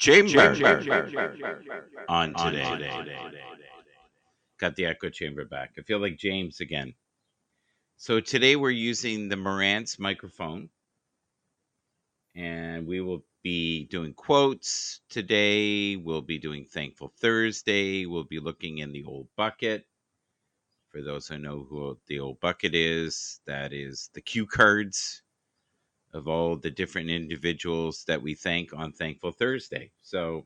chamber on today. Got the echo chamber back. I feel like James again. So today we're using the Marantz microphone, and we will be doing quotes today. We'll be doing Thankful Thursday. We'll be looking in the old bucket. For those who know who the old bucket is, that is the cue cards of all the different individuals that we thank on Thankful Thursday. So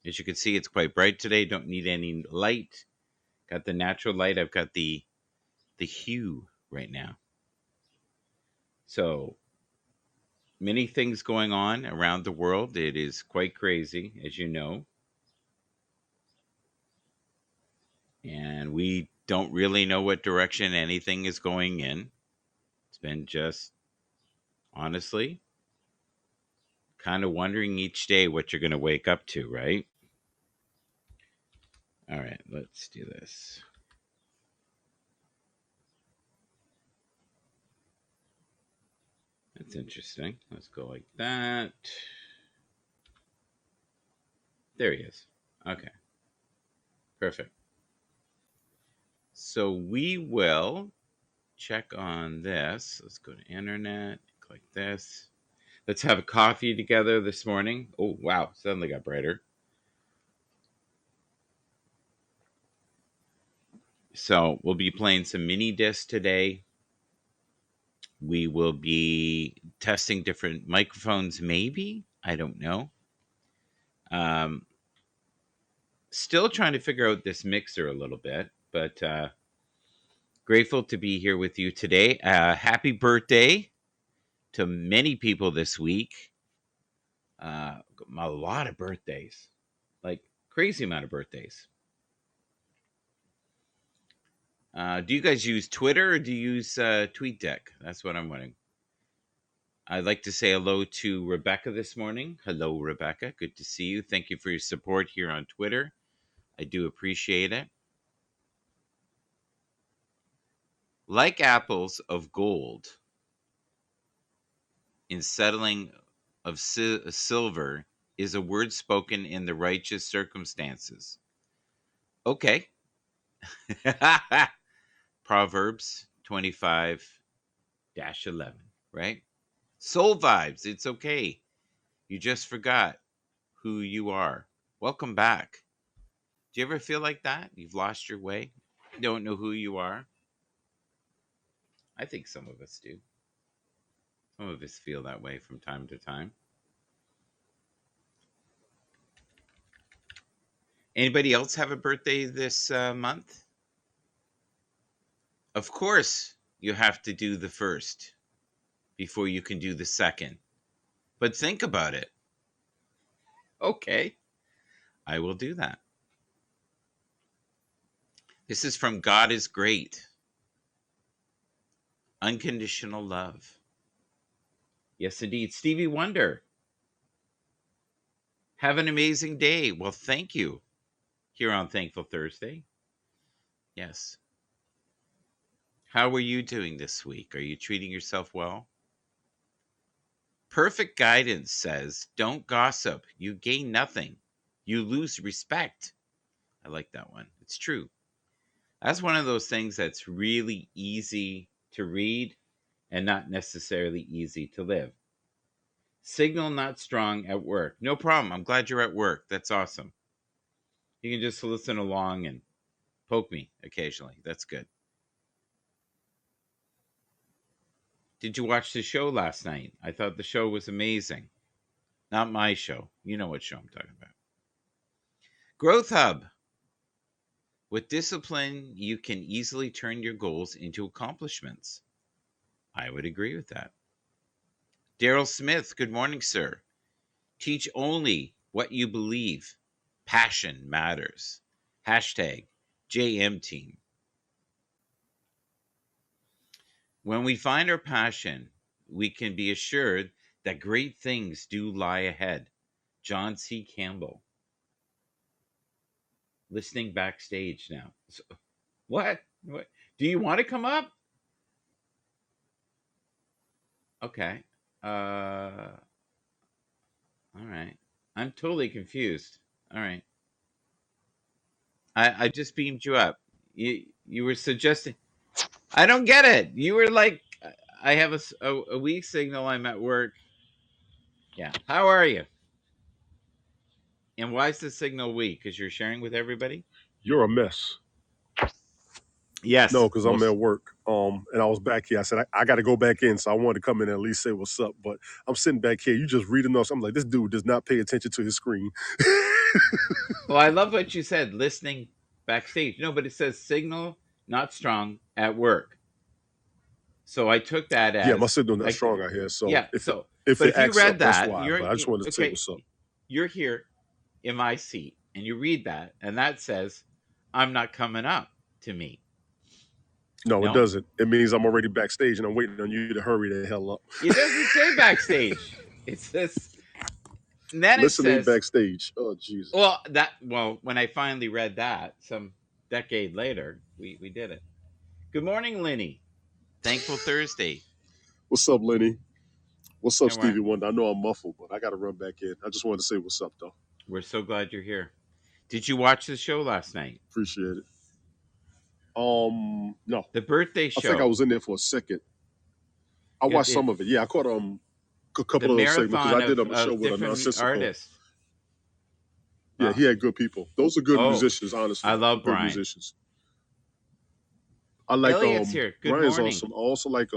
as you can see, it's quite bright today. Don't need any light. Got the natural light. I've got the hue right now. So many things going on around the world. It is quite crazy, as you know. And we don't really know what direction anything is going in. It's been just, honestly, kind of wondering each day what you're going to wake up to, right? All right, let's do this. That's interesting. Let's go like that. There he is. Okay. Perfect. So we will check on this. Let's go to internet. Click this. Let's have a coffee together this morning. Oh, wow. Suddenly got brighter. So we'll be playing some mini discs today. We will be testing different microphones, maybe. I don't know. Still trying to figure out this mixer a little bit, but grateful to be here with you today. Happy birthday to many people this week. A lot of birthdays, like crazy amount of birthdays. Do you guys use Twitter or do you use TweetDeck? That's what I'm wondering. I'd like to say hello to Rebecca this morning. Hello, Rebecca. Good to see you. Thank you for your support here on Twitter. I do appreciate it. Like apples of gold, in settling of silver is a word spoken in the righteous circumstances. Okay. Proverbs 25-11, right? Soul vibes. It's okay. You just forgot who you are. Welcome back. Do you ever feel like that? You've lost your way? Don't know who you are? I think some of us do. Some of us feel that way from time to time. Anybody else have a birthday this month? Of course, you have to do the first before you can do the second. But think about it. Okay, I will do that. This is from God is Great. Unconditional love. Yes, indeed. Stevie Wonder. Have an amazing day. Well, thank you. Here on Thankful Thursday. Yes. How are you doing this week? Are you treating yourself well? Perfect Guidance says, don't gossip. You gain nothing. You lose respect. I like that one. It's true. That's one of those things that's really easy to read and not necessarily easy to live. Signal not strong at work. No problem. I'm glad you're at work. That's awesome. You can just listen along and poke me occasionally. That's good. Did you watch the show last night? I thought the show was amazing. Not my show. You know what show I'm talking about. Growth Hub. With discipline, you can easily turn your goals into accomplishments. I would agree with that. Daryl Smith, good morning, sir. Teach only what you believe. Passion matters. Hashtag JM Team. When we find our passion, we can be assured that great things do lie ahead. John C. Campbell. Listening backstage now. So, what? Do you want to come up? Okay. All right. I'm totally confused. All right. I just beamed you up. You were suggesting. I don't get it. You were like, I have a weak signal. I'm at work. Yeah. How are you? And why is the signal weak? Because you're sharing with everybody? You're a mess. Yes. No, because I'm Most. at work. And I was back here. I said I got to go back in, so I wanted to come in and at least say what's up. But I'm sitting back here. You just reading us. I'm like, this dude does not pay attention to his screen. Well, I love what you said. Listening backstage. No, but it says signal not strong at work. So I took that Yeah, my as signal not I. strong out here. So Yeah. if So, if but it if you acts read up, that's that, why. you're But I just wanted to say okay. what's up. You're here in my seat, and you read that, and that says, "I'm not coming up to me." No, it No, doesn't. It means I'm already backstage and I'm waiting on you to hurry the hell up. it doesn't say backstage. It says, and then it Listening says, backstage. Oh Jesus. well, when I finally read that some decade later, we did it. Good morning, Lenny. Thankful Thursday. What's up, Lenny? What's up, And Stevie Wonder? I know I'm muffled, but I got to run back in. I just wanted to say what's up, though. we're so glad you're here. Did you watch the show last night? Appreciate it. No, The birthday I think I show. was in there for a second. I It, watched it some of it. Yeah, I caught a the couple of those segments because marathon I did a show of with a different nonsensical. artists. Yeah, Oh, he had good people. Those are good oh, musicians, honestly. I love Good Brian. musicians. I like Elliot's here. Good Brian's morning. awesome. I also like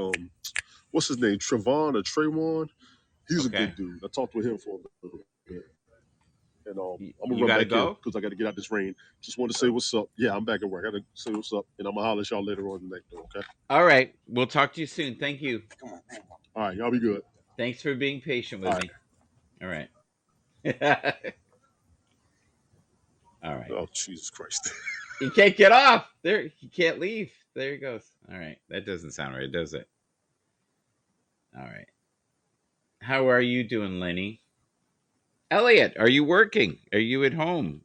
what's his name? Trevon or Trayvon. He's a Okay. good dude. I talked with him for a little bit. And I'm gonna You run got to back in go? because I got to get out this rain. Just want to say what's up. Yeah, I'm back at work. I got to say what's up, and I'm gonna holler at y'all later on the next day. Okay. All right. We'll talk to you soon. Thank you. All right, y'all be good. Thanks for being patient All with right. me. All right. All right. Oh Jesus Christ. He can't get off. There, he can't leave. There he goes. All right. That doesn't sound right, does it? All right. How are you doing, Lenny? Elliot, are you working? Are you at home?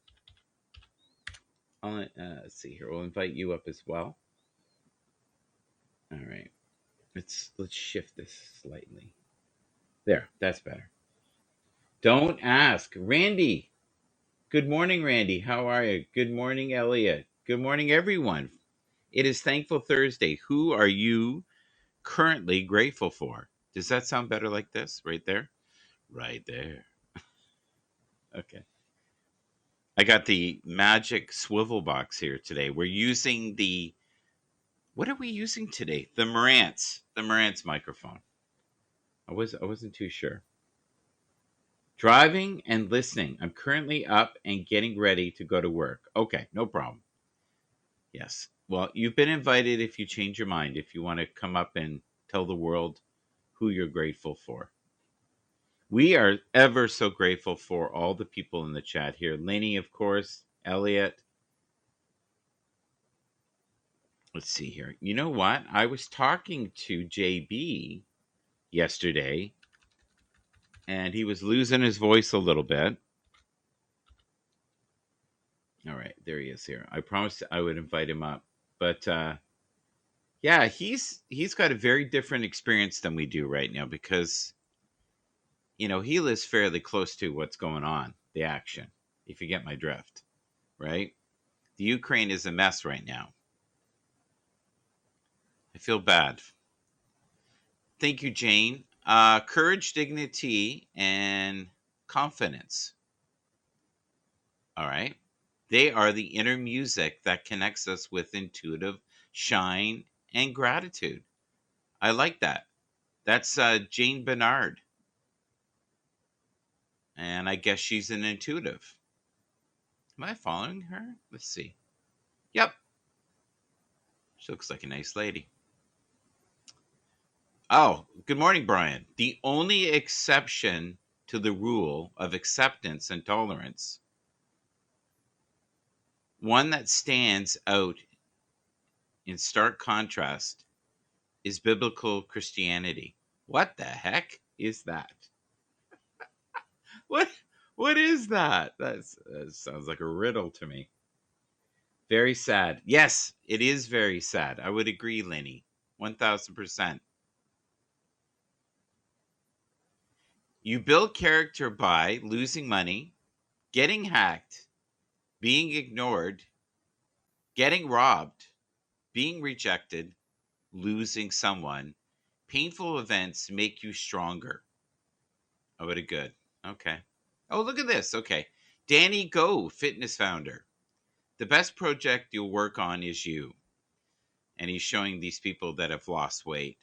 Let's see here. We'll invite you up as well. All right. Let's shift this slightly. There. That's better. Don't ask. Randy. Good morning, Randy. How are you? Good morning, Elliot. Good morning, everyone. It is Thankful Thursday. Who are you currently grateful for? Does that sound better like this? Right there? Right there. Okay. I got the magic swivel box here today. We're using what are we using today? The Marantz microphone. I wasn't too sure. Driving and listening. I'm currently up and getting ready to go to work. Okay, no problem. Yes. Well, you've been invited if you change your mind, if you want to come up and tell the world who you're grateful for. We are ever so grateful for all the people in the chat here. Lenny, of course, Elliot. Let's see here. You know what? I was talking to JB yesterday, and he was losing his voice a little bit. All right, there he is here. I promised I would invite him up. But yeah, he's got a very different experience than we do right now because he lives fairly close to what's going on, the action, if you get my drift, right? The Ukraine is a mess right now. I feel bad. Thank you, Jane. Courage, dignity, and confidence. All right. They are the inner music that connects us with intuitive shine and gratitude. I like that. That's Jane Bernard. And I guess she's an intuitive. Am I following her? Let's see. Yep. She looks like a nice lady. Oh, good morning, Brian. The only exception to the rule of acceptance and tolerance, one that stands out in stark contrast, is biblical Christianity. What the heck is that? What what is that? That sounds like a riddle to me. Very sad. Yes, it is very sad. I would agree, Lenny. 1000%. You build character by losing money, getting hacked, being ignored, getting robbed, being rejected, losing someone. Painful events make you stronger. Oh, what a good. Okay. Oh, look at this. Okay. Danny Go, fitness founder. The best project you'll work on is you. And he's showing these people that have lost weight.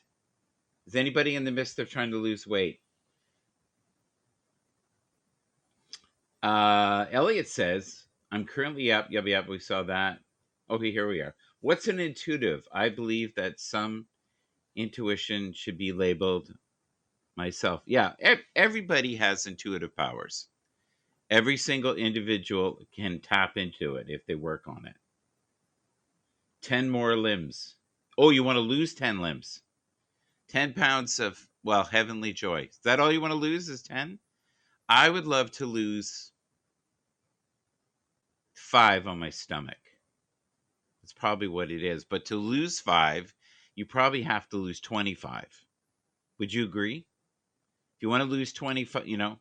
Is anybody in the midst of trying to lose weight? Elliot says, I'm currently up. Yep, we saw that. Okay, here we are. What's an intuitive? I believe that some intuition should be labeled myself. Yeah, everybody has intuitive powers. Every single individual can tap into it if they work on it. 10 more limbs. Oh, you want to lose 10 limbs? 10 pounds of, well, heavenly joy. Is that all you want to lose is 10? I would love to lose 5 on my stomach. That's probably what it is. But to lose 5, you probably have to lose 25. Would you agree? If you want to lose 25,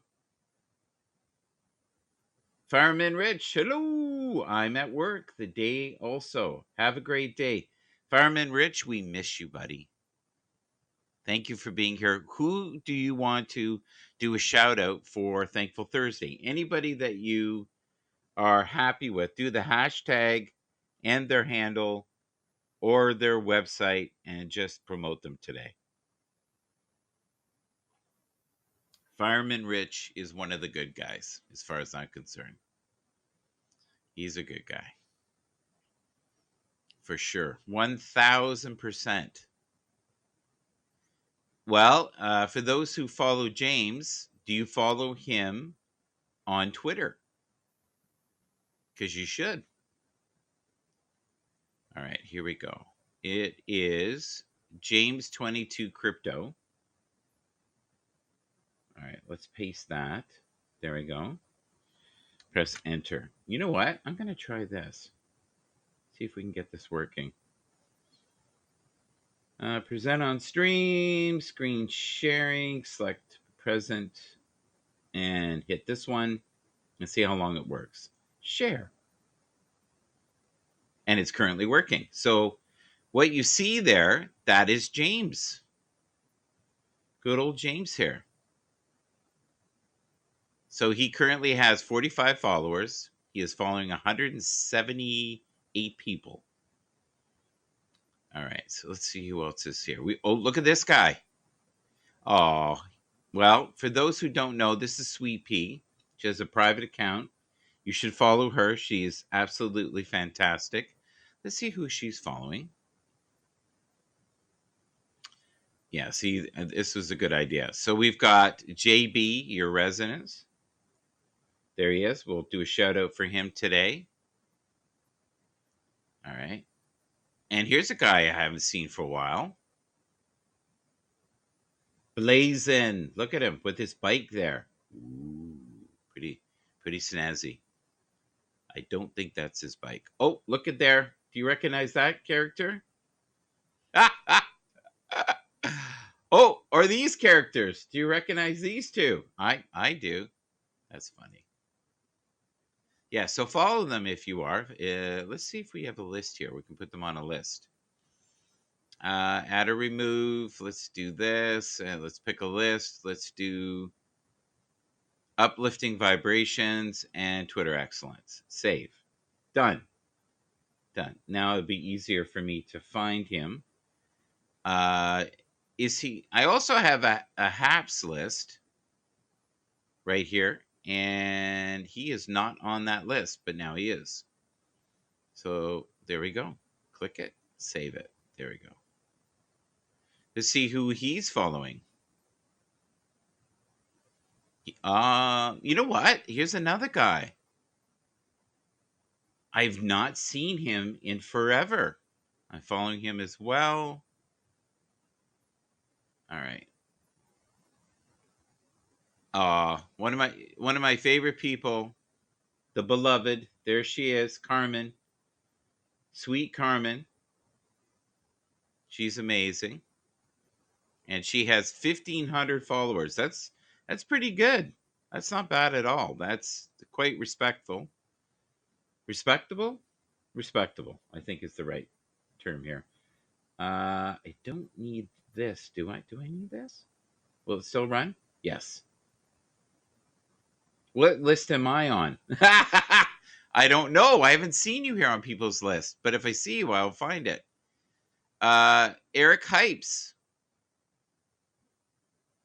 Fireman Rich, hello. I'm at work the day also. Have a great day. Fireman Rich, we miss you, buddy. Thank you for being here. Who do you want to do a shout out for Thankful Thursday? Anybody that you are happy with, do the hashtag and their handle or their website and just promote them today. Fireman Rich is one of the good guys, as far as I'm concerned. He's a good guy. For sure. 1000%. Well, for those who follow James, do you follow him on Twitter? Because you should. All right, here we go. It is James22 Crypto. All right, let's paste that. There we go. Press enter. You know what? I'm going to try this. See if we can get this working. Present on stream, screen sharing, select present, and hit this one and see how long it works. Share. And it's currently working. So what you see there, that is James. Good old James here. So he currently has 45 followers. He is following 178 people. All right, so let's see who else is here. Look at this guy. Oh, well, for those who don't know, this is Sweet Pea. She has a private account. You should follow her. She is absolutely fantastic. Let's see who she's following. Yeah, see, this was a good idea. So we've got JB, your residence. There he is. We'll do a shout out for him today. All right. And here's a guy I haven't seen for a while. Blazin'. Look at him with his bike there. Ooh, pretty snazzy. I don't think that's his bike. Oh, look at there. Do you recognize that character? Oh, or these characters. Do you recognize these two? I do. That's funny. Yeah, so follow them if you are. Let's see if we have a list here. We can put them on a list. Add or remove. Let's do this. Let's pick a list. Let's do uplifting vibrations and Twitter excellence. Save. Done. Now it'll be easier for me to find him. Is he? I also have a Happs list right here, and he is not on that list, but now he is. So there we go. Click it, save it. There we go. Let's see who he's following. You know what? Here's another guy. I've not seen him in forever. I'm following him as well. All right. One of my favorite people, the beloved. There she is, Carmen. Sweet Carmen. She's amazing. And she has 1,500 followers. That's That's pretty good. That's not bad at all. That's quite respectful. Respectable? Respectable, I think is the right term here. I don't need this. Do I? Do I need this? Will it still run? Yes. What list am I on? I don't know. I haven't seen you here on people's list, but if I see you, I'll find it. Eric Hypes.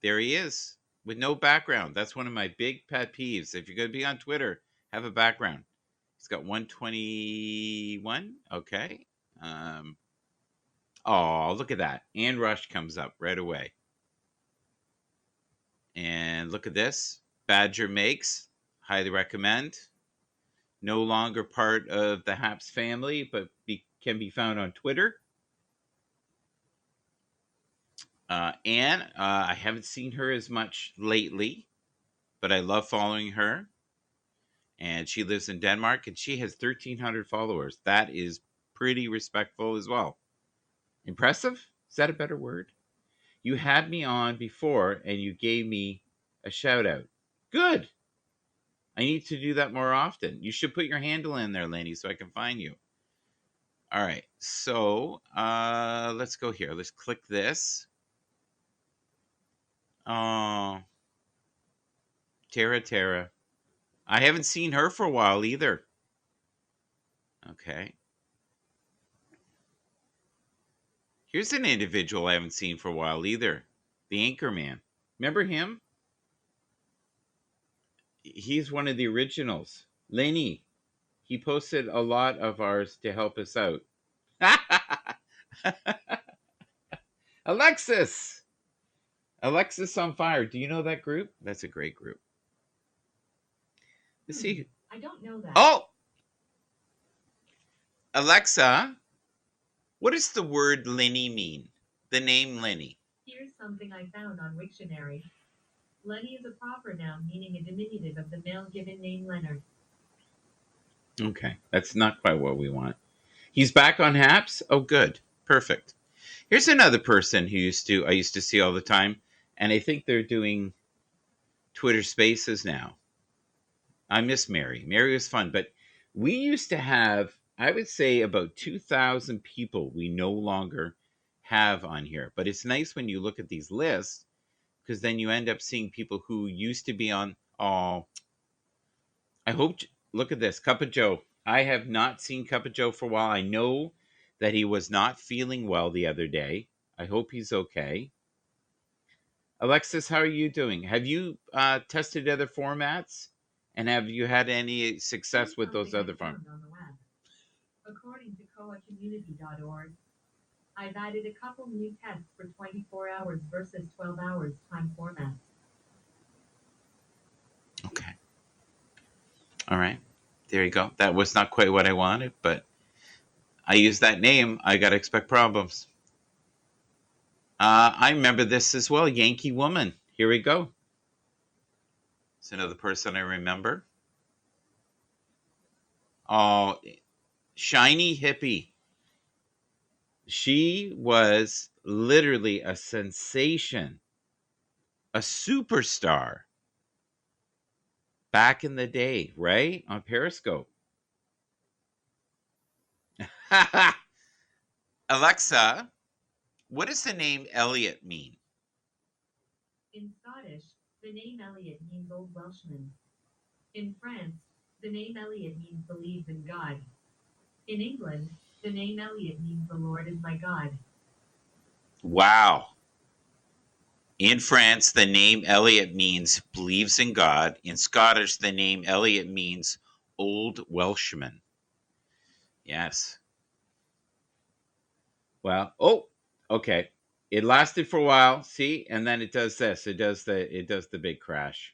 There he is with no background. That's one of my big pet peeves. If you're going to be on Twitter, have a background. He's got 121. Okay. Oh, look at that. And Rush comes up right away. And look at this. Badger Makes. Highly recommend. No longer part of the Happs family, but can be found on Twitter. Anne, I haven't seen her as much lately, but I love following her. And she lives in Denmark, and she has 1,300 followers. That is pretty respectful as well. Impressive? Is that a better word? You had me on before, and you gave me a shout-out. Good. I need to do that more often. You should put your handle in there, Lenny, so I can find you. All right. So let's go here. Let's click this. Oh, Tara. I haven't seen her for a while either. Okay. Here's an individual I haven't seen for a while either. The Anchorman. Remember him? He's one of the originals. Lenny. He posted a lot of ours to help us out. Alexis on Fire. Do you know that group? That's a great group. Let's see. I don't know that. Oh! Alexa, what does the word Lenny mean? The name Lenny. Here's something I found on Wiktionary. Lenny is a proper noun meaning a diminutive of the male given name Leonard. Okay, that's not quite what we want. He's back on Happs? Oh, good. Perfect. Here's another person who I used to see all the time, and I think they're doing Twitter Spaces now. I miss Mary. Mary was fun, but we used to have, I would say, about 2,000 people we no longer have on here. But it's nice when you look at these lists, because then you end up seeing people who used to be on. Oh, I hope. Look at this, Cup of Joe. I have not seen Cup of Joe for a while. I know that he was not feeling well the other day. I hope he's okay. Alexis, how are you doing? Have you tested other formats? And have you had any success with those other formats? According to coacommunity.org, I've added a couple new tests for 24 hours versus 12 hours time formats. Okay. All right. There you go. That was not quite what I wanted, but I use that name. I got to expect problems. I remember this as well. Yankee Woman. Here we go. It's another person I remember. Oh, Shiny Hippie. She was literally a sensation, a superstar back in the day, right? On Periscope. Alexa, what does the name Elliot mean? In Scottish, the name Elliot means Old Welshman. In France, the name Elliot means believes in God. In England, the name Elliot means the Lord is my God. Wow. In France, the name Elliot means believes in God. In Scottish, the name Elliot means Old Welshman. Yes. Well, oh, okay. It lasted for a while, see, and then it does this. It does the big crash.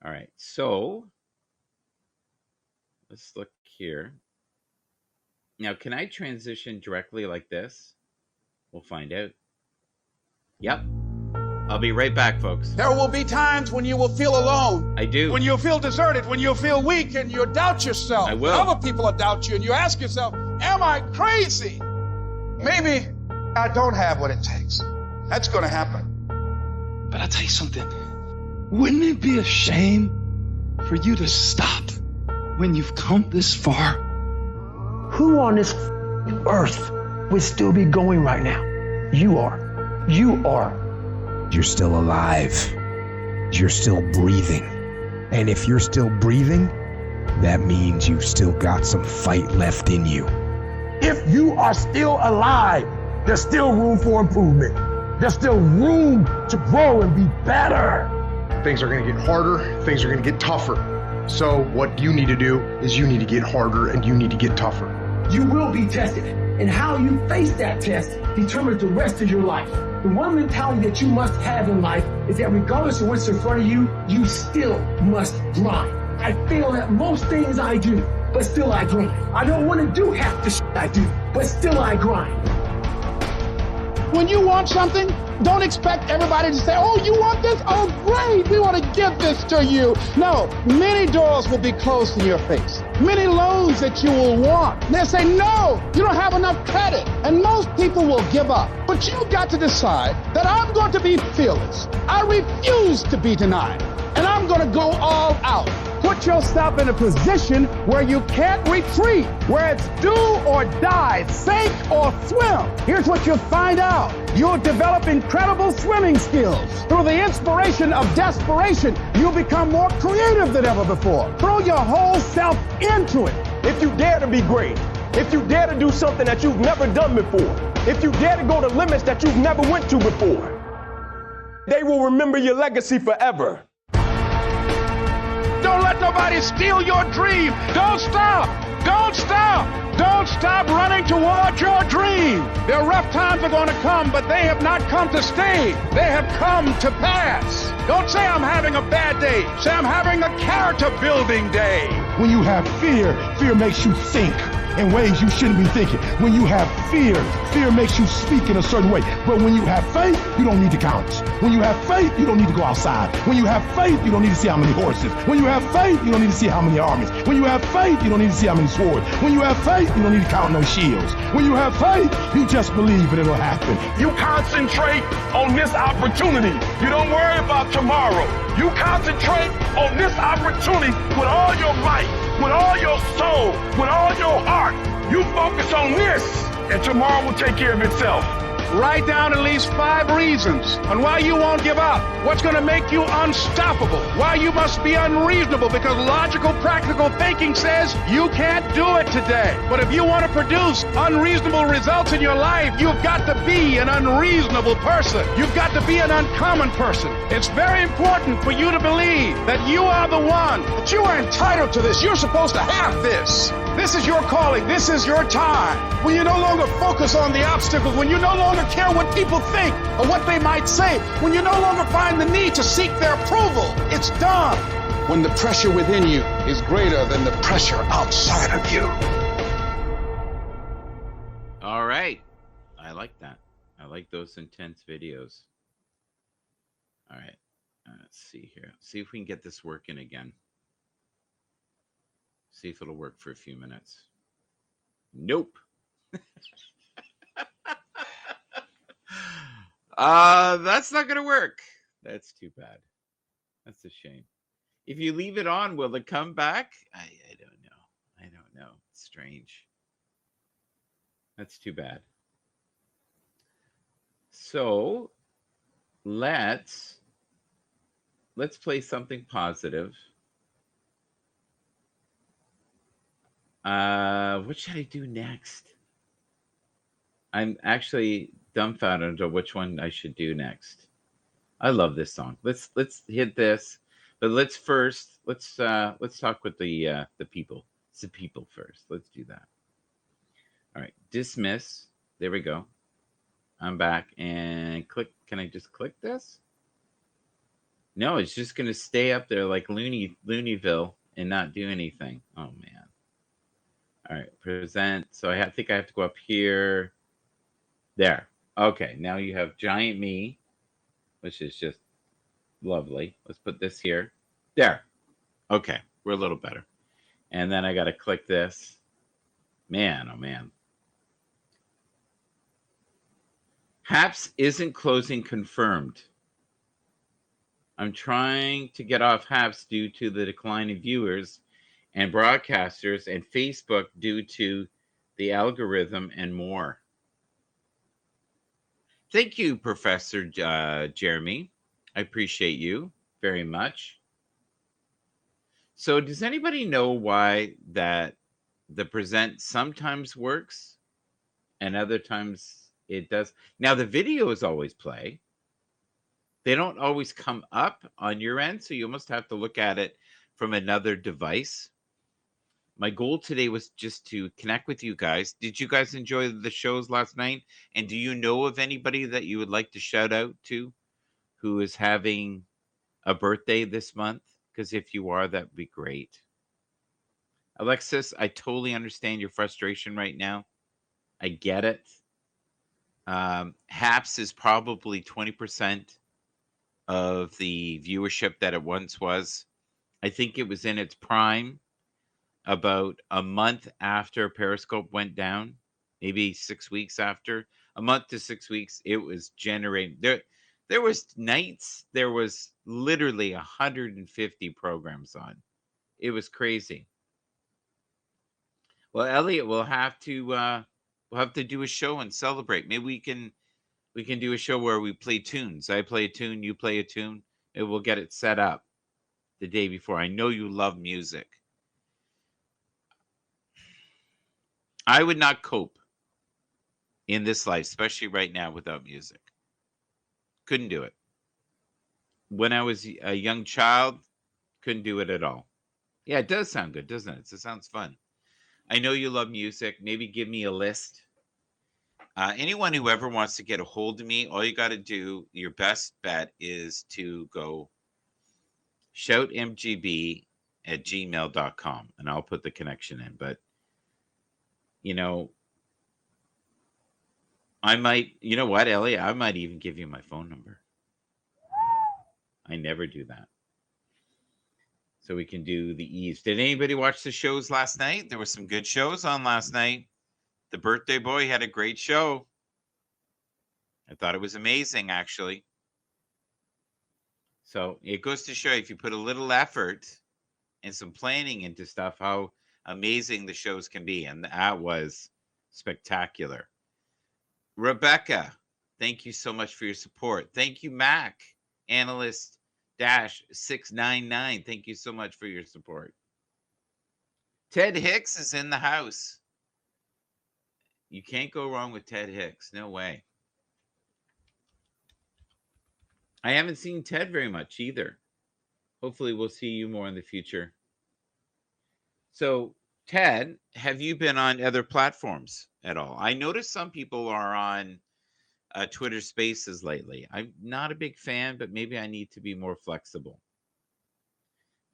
All right, so let's look here. Now, can I transition directly like this? We'll find out. Yep. I'll be right back, folks. There will be times when you will feel alone. I do. When you'll feel deserted, when you'll feel weak and you'll doubt yourself. I will. Other people will doubt you and you ask yourself, am I crazy? Maybe I don't have what it takes. That's going to happen. But I'll tell you something. Wouldn't it be a shame for you to stop when you've come this far? Who on this earth would still be going right now? You are. You are. You're still alive. You're still breathing. And if you're still breathing, that means you've still got some fight left in you. If you are still alive, there's still room for improvement. There's still room to grow and be better. Things are going to get harder. Things are going to get tougher. So what you need to do is you need to get harder and you need to get tougher. You will be tested, and how you face that test determines the rest of your life. The one mentality that you must have in life is that regardless of what's in front of you, you still must grind. I fail at most things I do, but still I grind. I don't want to do half the shit I do, but still I grind. When you want something, don't expect everybody to say, oh, you want this? Oh, great, we want to give this to you. No, many doors will be closed in your face. Many loans that you will want. They'll say, no, you don't have enough credit. And most people will give up. But you've got to decide that I'm going to be fearless. I refuse to be denied. And I'm going to go all out. Put yourself in a position where you can't retreat, where it's do or die, sink or swim. Here's what you'll find out. You'll develop incredible swimming skills. Through the inspiration of desperation, you'll become more creative than ever before. Throw your whole self into it. If you dare to be great, if you dare to do something that you've never done before, if you dare to go to limits that you've never went to before, they will remember your legacy forever. Don't let nobody steal your dream. Don't stop. Don't stop. Don't stop running towards your dream. Their rough times are going to come, but they have not come to stay. They have come to pass. Don't say I'm having a bad day. Say I'm having a character building day. When you have fear, fear makes you think in ways you shouldn't be thinking. When you have fear, fear makes you speak in a certain way. But when you have faith, you don't need to count. When you have faith, you don't need to go outside. When you have faith, you don't need to see how many horses. When you have faith, you don't need to see how many armies. When you have faith, you don't need to see how many swords. When you have faith, you don't need to count no shields. When you have faith, you just believe and it'll happen. You concentrate on this opportunity. You don't worry about tomorrow. You concentrate on this opportunity with all your might, with all your soul, with all your heart. You focus on this, and tomorrow will take care of itself. Write down at least 5 reasons on why you won't give up. What's going to make you unstoppable? Why you must be unreasonable, because logical, practical thinking says you can't do it today. But if you want to produce unreasonable results in your life, you've got to be an unreasonable person. You've got to be an uncommon person. It's very important for you to believe that you are the one, that you are entitled to this. You're supposed to have this. This is your calling. This is your time. When you no longer focus on the obstacles, when you no longer care what people think or what they might say, when you no longer find the need to seek their approval, it's done. When the pressure within you is greater than the pressure outside of you. All right. I like that. I like those intense videos. All right. Let's see here. See if we can get this working again. See if it'll work for a few minutes. Nope. That's not gonna work. That's too bad. That's a shame. If you leave it on, will it come back? I don't know. I don't know. It's strange. That's too bad. So let's play something positive. What should I do next? I'm actually dumbfounded on which one I should do next. I love this song. Let's hit this, but let's talk with the people. It's the people first. Let's do that. All right, dismiss. There we go. I'm back and click. Can I just click this? No, it's just gonna stay up there like Looneyville and not do anything. Oh man. All right, present. So I think I have to go up here. There. Okay, now you have giant me, which is just lovely. Let's put this here. There. Okay, we're a little better. And then I got to click this. Man, oh man. Happs isn't closing confirmed. I'm trying to get off Happs due to the decline in viewers and broadcasters, and Facebook due to the algorithm and more. Thank you, Professor Jeremy. I appreciate you very much. So does anybody know why that the present sometimes works and other times it does? Now, the videos always play. They don't always come up on your end, so you must have to look at it from another device. My goal today was just to connect with you guys. Did you guys enjoy the shows last night? And do you know of anybody that you would like to shout out to who is having a birthday this month? Because if you are, that would be great. Alexis, I totally understand your frustration right now. I get it. Happs is probably 20% of the viewership that it once was. I think it was in its prime about a month after Periscope went down, maybe 6 weeks after. A month to 6 weeks, it was generating. There was nights, there was literally 150 programs on. It was crazy. Well, Elliot, we'll have to do a show and celebrate. Maybe we can do a show where we play tunes. I play a tune, you play a tune, and we'll get it set up the day before. I know you love music. I would not cope in this life, especially right now, without music. Couldn't do it. When I was a young child, couldn't do it at all. Yeah, it does sound good, doesn't it? It sounds fun. I know you love music. Maybe give me a list. Anyone who ever wants to get a hold of me, all you got to do, your best bet is to go shoutmgb@gmail.com, and I'll put the connection in. But, you know, I might, you know what, Elliot? I might even give you my phone number. I never do that. So we can do the ease. Did anybody watch the shows last night? There were some good shows on last night. The Birthday Boy had a great show. I thought it was amazing, actually. So it goes to show, if you put a little effort and some planning into stuff, how amazing the shows can be. And that was spectacular. Rebecca, thank you so much for your support. Thank you, Mac, Analyst-699. Thank you so much for your support. Ted Hicks is in the house. You can't go wrong with Ted Hicks. No way. I haven't seen Ted very much either. Hopefully we'll see you more in the future. So, Ted, have you been on other platforms at all? I noticed some people are on Twitter Spaces lately. I'm not a big fan, but maybe I need to be more flexible.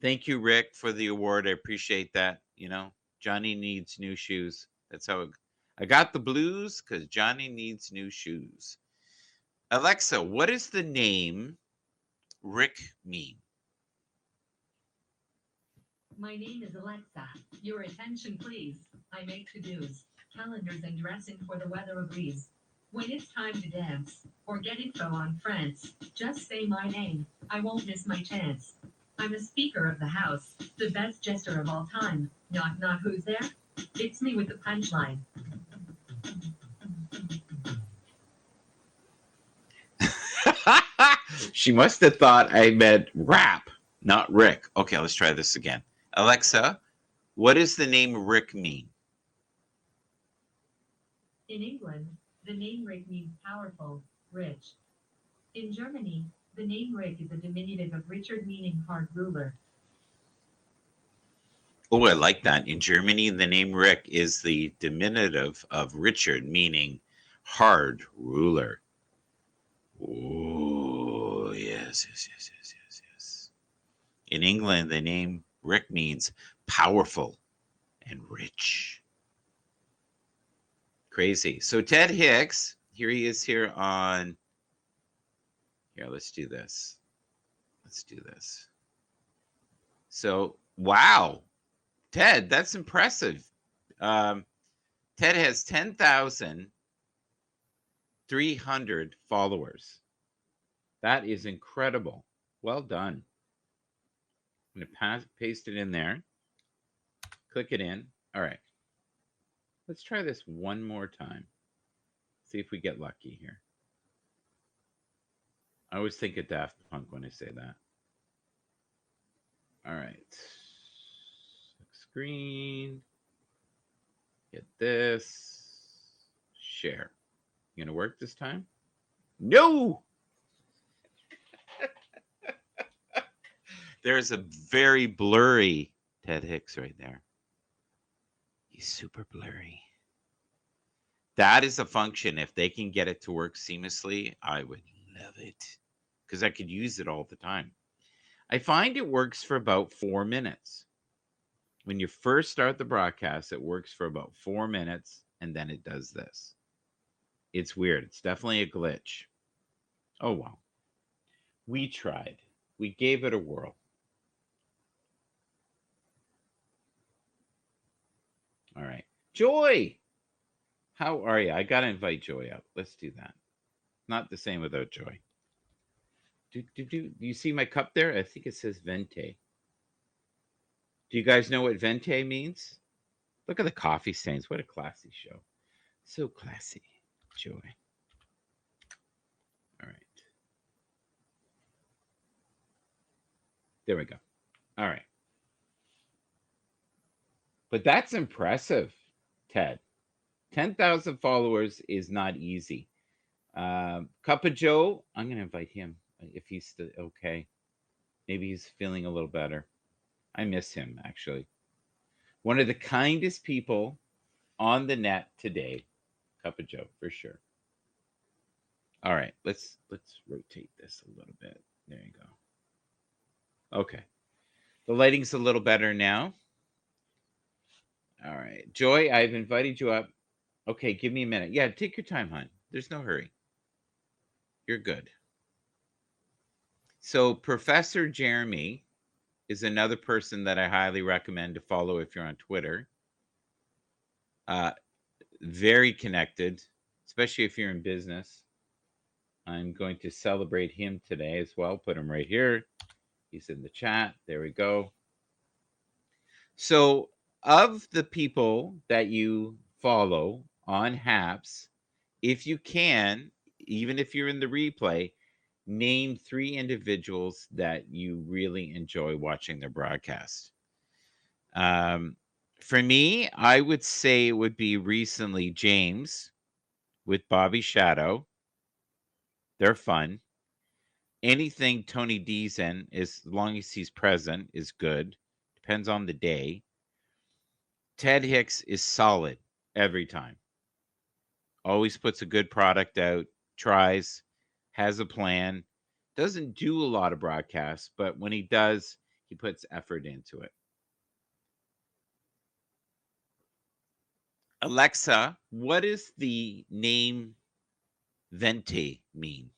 Thank you, Rick, for the award. I appreciate that. You know, Johnny needs new shoes. That's how I got the blues, because Johnny needs new shoes. Alexa, what does the name Rick mean? My name is Alexa. Your attention, please. I make to-dos, calendars, and dressing for the weather agrees. When it's time to dance or get info on friends, just say my name. I won't miss my chance. I'm the Speaker of the House, the best jester of all time. Knock, knock, who's there? It's me with the punchline. She must have thought I meant rap, not Rick. Okay, let's try this again. Alexa, what does the name Rick mean? In England, the name Rick means powerful, rich. In Germany, the name Rick is a diminutive of Richard, meaning hard ruler. Oh, I like that. In Germany, the name Rick is the diminutive of Richard, meaning hard ruler. Oh, yes. In England, the name Rick means powerful and rich. Crazy. So Ted Hicks, here he is here on... Here, let's do this. So, wow. Ted, that's impressive. Ted has 10,300 followers. That is incredible. Well done. I'm going to paste it in there. Click it in. All right. Let's try this one more time. See if we get lucky here. I always think of Daft Punk when I say that. All right. Screen. Get this. Share. You going to work this time? No! There's a very blurry Ted Hicks right there. He's super blurry. That is a function. If they can get it to work seamlessly, I would love it, because I could use it all the time. I find it works for about 4 minutes. When you first start the broadcast, it works for about 4 minutes, and then it does this. It's weird. It's definitely a glitch. Oh, well. We tried. We gave it a whirl. All right. Joy! How are you? I got to invite Joy up. Let's do that. Not the same without Joy. Do you see my cup there? I think it says Vente. Do you guys know what Vente means? Look at the coffee stains. What a classy show. So classy. Joy. All right. There we go. All right. But that's impressive, Ted. 10,000 followers is not easy. Cup of Joe, I'm going to invite him if he's still okay. Maybe he's feeling a little better. I miss him, actually. One of the kindest people on the net today. Cup of Joe, for sure. All right, let's rotate this a little bit. There you go. Okay. The lighting's a little better now. All right. Joy, I've invited you up. Okay, give me a minute. Yeah, take your time, hon. There's no hurry. You're good. So Professor Jeremy is another person that I highly recommend to follow if you're on Twitter. Very connected, especially if you're in business. I'm going to celebrate him today as well. Put him right here. He's in the chat. There we go. So of the people that you follow on Happs, if you can, even if you're in the replay, name 3 individuals that you really enjoy watching their broadcast. For me, I would say it would be recently James with Bobby Shadow. They're fun. Anything Tony D's in, as long as he's present, is good. Depends on the day. Ted Hicks is solid every time. Always puts a good product out, tries, has a plan. Doesn't do a lot of broadcasts, but when he does, he puts effort into it. Alexa, what does the name Vente mean?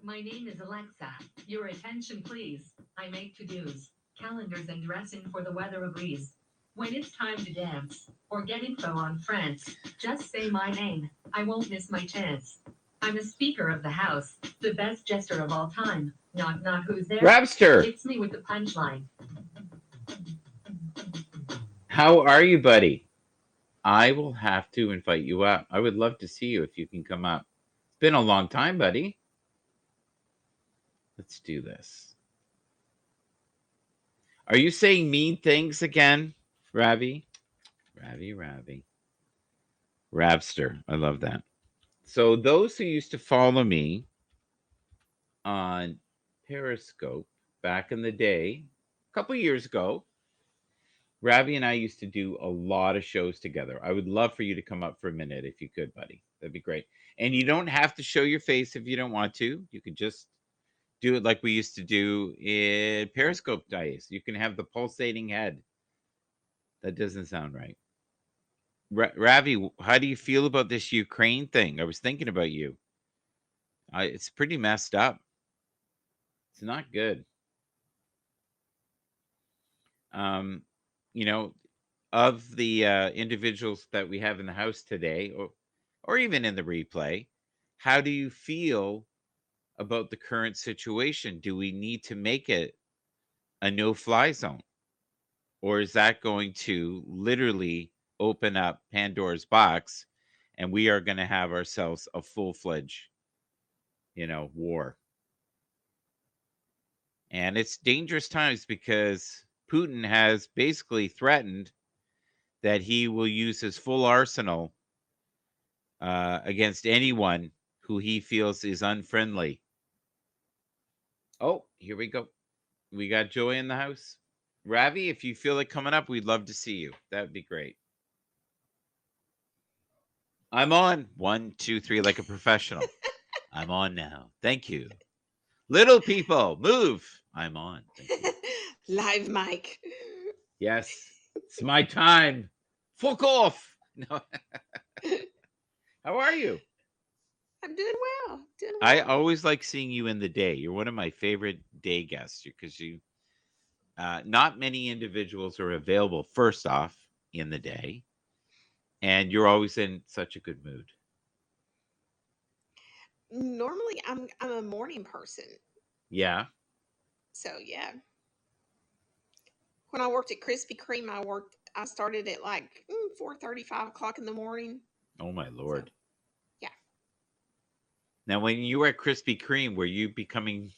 My name is Alexa. Your attention, please. I make to-dos, calendars, and dressing for the weather agrees. When it's time to dance or get info on France, just say my name. I won't miss my chance. I'm a speaker of the house, the best jester of all time. Knock, knock, who's there? Rapster! It's me with the punchline. How are you, buddy? I will have to invite you up. I would love to see you if you can come up. It's been a long time, buddy. Let's do this. Are you saying mean things again, Ravi? Ravi. Rapster. I love that. So those who used to follow me on Periscope back in the day, a couple years ago, Ravi and I used to do a lot of shows together. I would love for you to come up for a minute if you could, buddy. That'd be great. And you don't have to show your face if you don't want to. You could just do it like we used to do in Periscope days. You can have the pulsating head. That doesn't sound right. Ravi, how do you feel about this Ukraine thing? I was thinking about you. It's pretty messed up. It's not good. You know, of the individuals that we have in the house today, or even in the replay, how do you feel about the current situation. Do we need to make it a no-fly zone? Or is that going to literally open up Pandora's box and we are going to have ourselves a full-fledged, war? And it's dangerous times because Putin has basically threatened that he will use his full arsenal against anyone who he feels is unfriendly. Oh, here we go. We got Joey in the house. Ravi, if you feel like coming up, we'd love to see you. That would be great. I'm on. 1, 2, 3, like a professional. I'm on now. Thank you. Little people, move. I'm on. Thank you. Live mic. Yes, it's my time. Fuck off. No. How are you? I'm doing well. I always like seeing you in the day. You're one of my favorite day guests because not many individuals are available, first off, in the day. And you're always in such a good mood. Normally, I'm a morning person. Yeah. So yeah. When I worked at Krispy Kreme, I started at like 4:30, 5 o'clock in the morning. Oh my Lord. So, yeah. Now, when you were at Krispy Kreme, were you becoming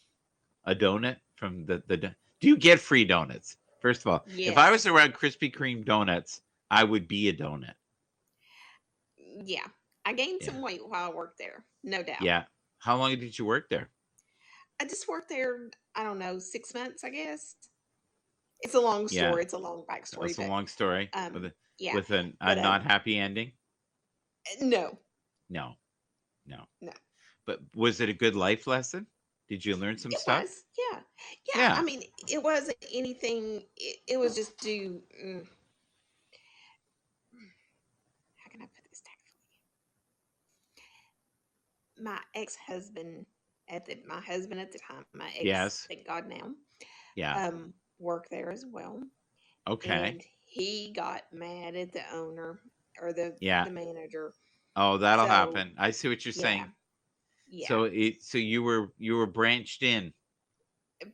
a donut from the do you get free donuts? First of all, yes. If I was around Krispy Kreme donuts, I would be a donut. Yeah. I gained some weight while I worked there. No doubt. Yeah. How long did you work there? I just worked there, I don't know, 6 months, I guess. It's a long story. Yeah. It's a long backstory. It's a long story. With a not happy ending? No. No. But was it a good life lesson? Did you learn some stuff? Was. Yeah. I mean, it wasn't anything. It was just how can I put this tactfully? My ex-husband my husband at the time, my ex, yes. thank God now. Yeah. Worked there as well. Okay. And he got mad at the owner or the manager. Oh, that'll happen. I see what you're saying. Yeah. So you were branched in.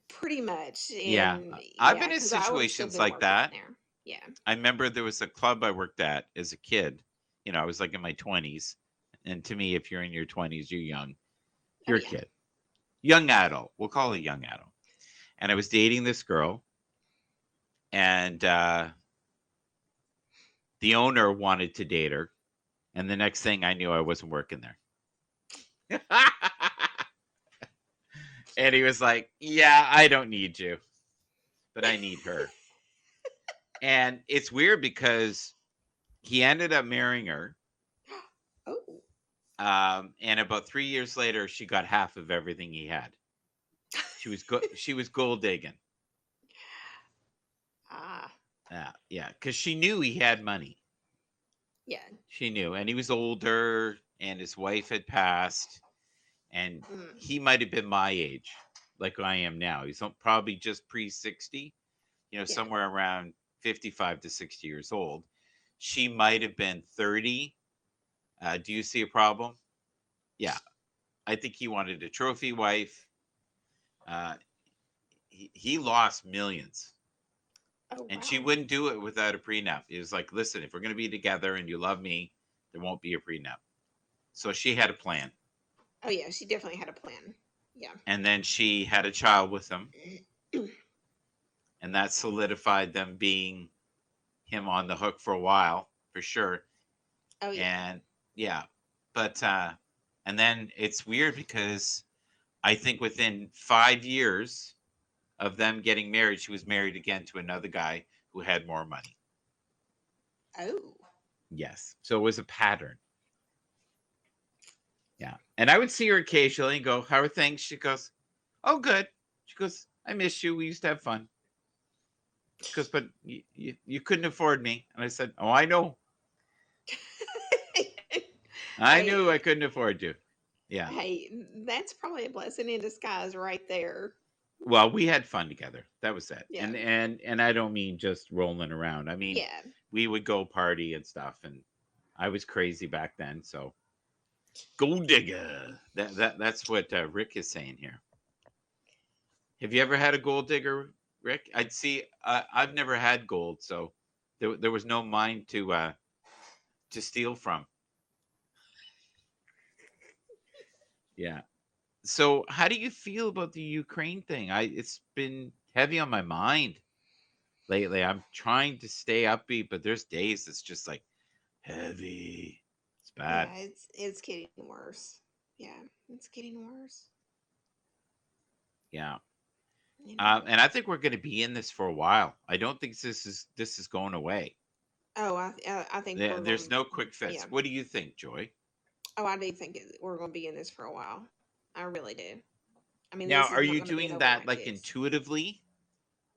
Pretty much. And, I've been in situations like that. Yeah. I remember there was a club I worked at as a kid. I was like in my 20s. And to me, if you're in your 20s, you're young. You're a kid. Young adult. We'll call it young adult. And I was dating this girl. And the owner wanted to date her. And the next thing I knew, I wasn't working there. And he was like, yeah, I don't need you, but I need her. And it's weird because he ended up marrying her. Oh. And about 3 years later, she got half of everything he had. She was gold digging. Yeah, because she knew he had money. Yeah. She knew. And he was older, and his wife had passed. And he might have been my age, like I am now. He's probably just pre-60, somewhere around 55 to 60 years old. She might have been 30. Do you see a problem? Yeah. I think he wanted a trophy wife. He lost millions. Oh, and she wouldn't do it without a prenup. It was like, listen, if we're going to be together and you love me, there won't be a prenup. So she had a plan. Oh, yeah, she definitely had a plan. Yeah. And then she had a child with him. And that solidified them being him on the hook for a while, for sure. Oh, yeah. And but and then it's weird because I think within 5 years of them getting married, she was married again to another guy who had more money. Oh. Yes. So it was a pattern. Yeah. And I would see her occasionally and go, how are things? She goes, oh, good. She goes, I miss you. We used to have fun. She goes, but you couldn't afford me. And I said, oh, I know. I knew I couldn't afford you. Yeah. Hey, that's probably a blessing in disguise right there. Well, we had fun together. That was it. Yeah. And I don't mean just rolling around. I mean, we would go party and stuff. And I was crazy back then. So Gold digger. That's what Rick is saying here. Have you ever had a gold digger, Rick? I'd see. I've never had gold, so there was no mine to steal from. Yeah. So, how do you feel about the Ukraine thing? It's been heavy on my mind lately. I'm trying to stay upbeat, but there's days it's just like heavy. It's bad. Yeah, it's getting worse. Yeah, it's getting worse. Yeah. You know. And I think we're going to be in this for a while. I don't think this is going away. Oh, I think There's no quick fix. Yeah. What do you think, Joy? Oh, I do think we're going to be in this for a while. I really do. I mean, Now, this is are not you going to be an doing that overnight like fix. intuitively,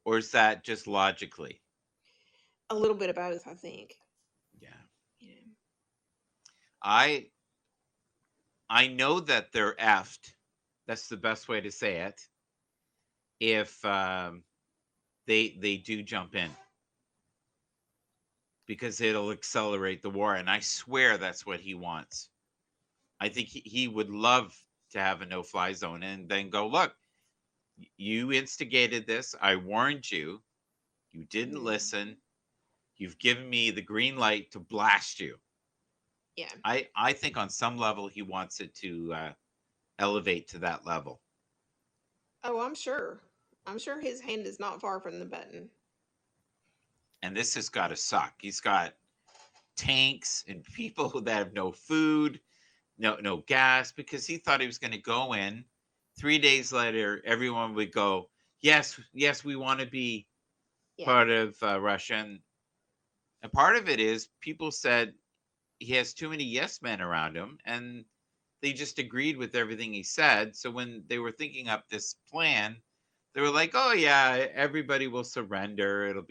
or is that just logically? A little bit of both, I think. Yeah. Yeah. I know that they're effed. That's the best way to say it. If they do jump in, because it'll accelerate the war, and I swear that's what he wants. I think he would love to have a no-fly zone and then go, look, you instigated this. I warned you. You didn't listen. You've given me the green light to blast you. Yeah. I think on some level he wants it to elevate to that level. Oh, I'm sure. I'm sure his hand is not far from the button. And this has got to suck. He's got tanks and people that have no food, no gas, because he thought he was going to go in. 3 days later, everyone would go, yes, we want to be part of Russia. And part of it is people said he has too many yes men around him, and they just agreed with everything he said. So when they were thinking up this plan, they were like, oh yeah, everybody will surrender.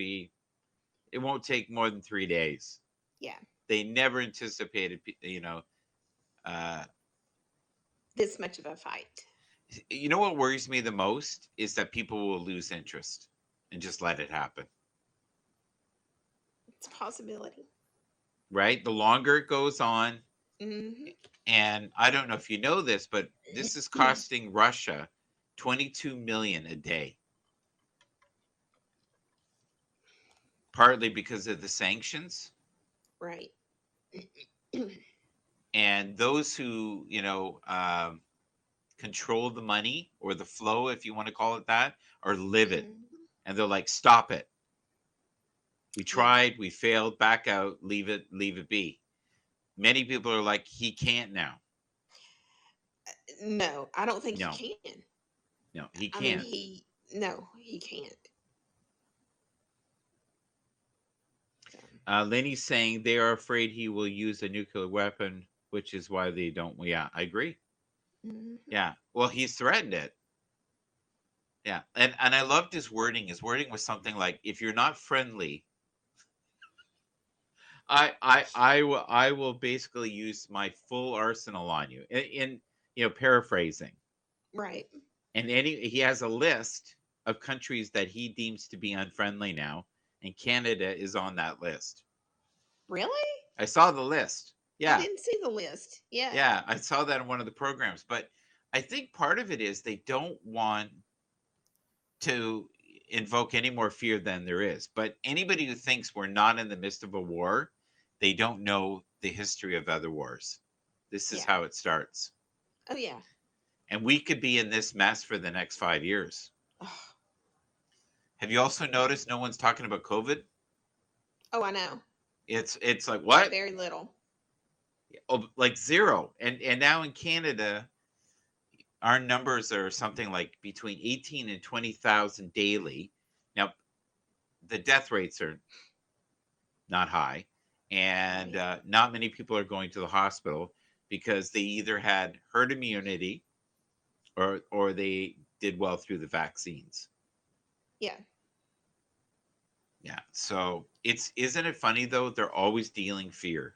It won't take more than 3 days. Yeah. They never anticipated, this much of a fight. You know what worries me the most is that people will lose interest and just let it happen. It's a possibility. Right? The longer it goes on, Mm-hmm. and I don't know if you know this, but this is costing Russia $22 million a day. Partly because of the sanctions. Right. And those who, control the money or the flow, if you want to call it that, are livid. And they're like, stop it. We tried, we failed, back out, leave it be. Many people are like, he can't now. No, I don't think he can. No, he can't. I mean, he can't. Lenny's saying they are afraid he will use a nuclear weapon, which is why they don't. Yeah, I agree. Mm-hmm. Yeah. Well, he's threatened it. Yeah. And I loved his wording. His wording was something like, if you're not friendly, I will basically use my full arsenal on you. In paraphrasing. Right. And he has a list of countries that he deems to be unfriendly now, and Canada is on that list. Really? I saw the list. Yeah. I didn't see the list. Yeah. Yeah, I saw that in one of the programs. But I think part of it is they don't want to invoke any more fear than there is. But anybody who thinks we're not in the midst of a war, they don't know the history of other wars. This is how it starts. Oh, yeah. And we could be in this mess for the next 5 years. Have you also noticed no one's talking about COVID? Oh, I know. It's like, what? Very little. Oh, like zero. And now in Canada, our numbers are something like between 18 and 20,000 daily. Now, the death rates are not high, and not many people are going to the hospital because they either had herd immunity or they did well through the vaccines. Yeah. Yeah. So isn't it funny though? They're always dealing fear.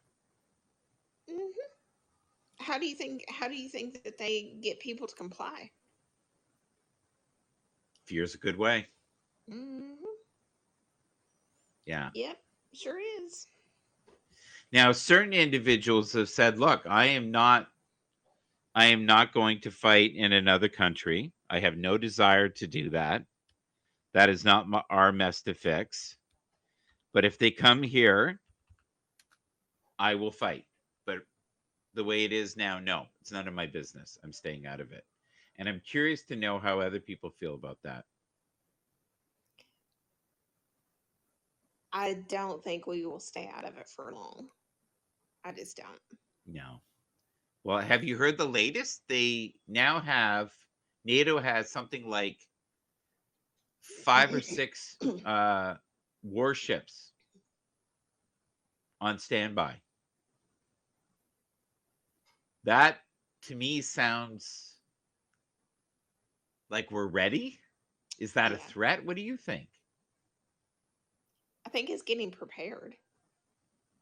Mm-hmm. How do you think that they get people to comply? Fear is a good way. Mm-hmm. Yeah. Yep. Sure is. Now, certain individuals have said, look, I am not I am not going to fight in another country. I have no desire to do that. That is not our mess to fix. But if they come here, I will fight. But the way it is now, no, it's none of my business. I'm staying out of it. And I'm curious to know how other people feel about that. I don't think we will stay out of it for long. I just don't. No. Well, have you heard the latest? They now have, NATO has something like 5 or 6 warships on standby. That to me sounds like we're ready. Is that a threat? What do you think? I think it's getting prepared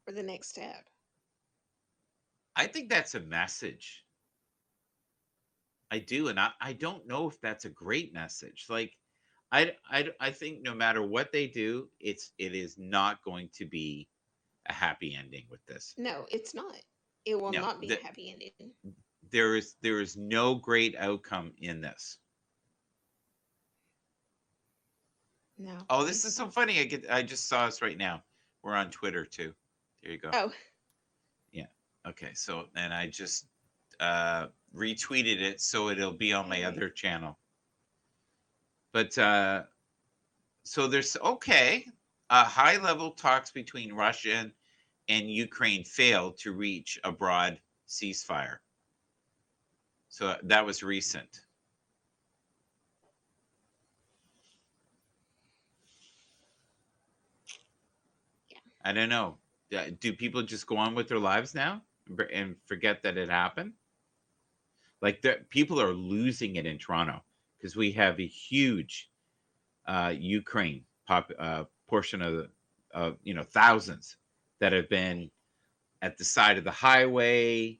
for the next step. I think that's a message. I do, and I don't know if that's a great message. Like, I think no matter what they do, it is not going to be a happy ending with this. No, it's not. It will No, not be a happy ending. There is no great outcome in this. No. Oh, this is so funny. I just saw us right now. We're on Twitter too. There you go. Oh. Yeah. Okay. So, and I just retweeted it so it'll be on my other channel. But so there's high-level talks between Russia and Ukraine failed to reach a broad ceasefire. So that was recent. I don't know. Do people just go on with their lives now and forget that it happened? Like, people are losing it in Toronto because we have a huge Ukraine portion of the, thousands that have been at the side of the highway,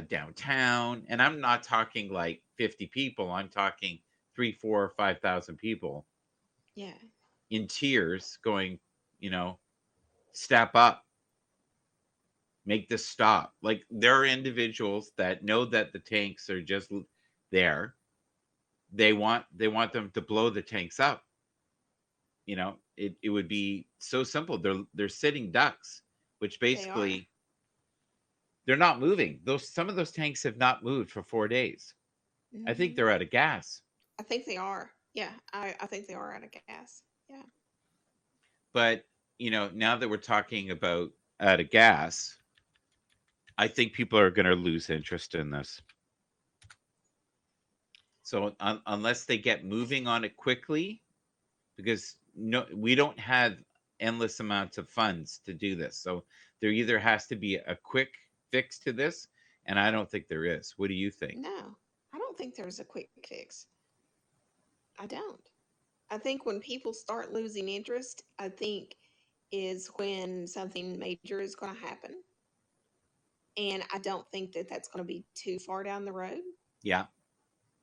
downtown. And I'm not talking like 50 people. I'm talking 3, 4, 5,000 people. Yeah. In tears going, step up, make this stop. Like, there are individuals that know that the tanks are just there. They want them to blow the tanks up. It would be so simple. They're sitting ducks, which basically they're not moving. Some of those tanks have not moved for 4 days. Mm-hmm. I think they're out of gas. I think they are. Yeah, I think they are out of gas. Yeah. But now that we're talking about out of gas, I think people are going to lose interest in this. So unless they get moving on it quickly, because we don't have endless amounts of funds to do this. So there either has to be a quick fix to this, and I don't think there is. What do you think? No, I don't think there's a quick fix. I don't. I think when people start losing interest, I think is when something major is going to happen. And I don't think that that's going to be too far down the road. Yeah.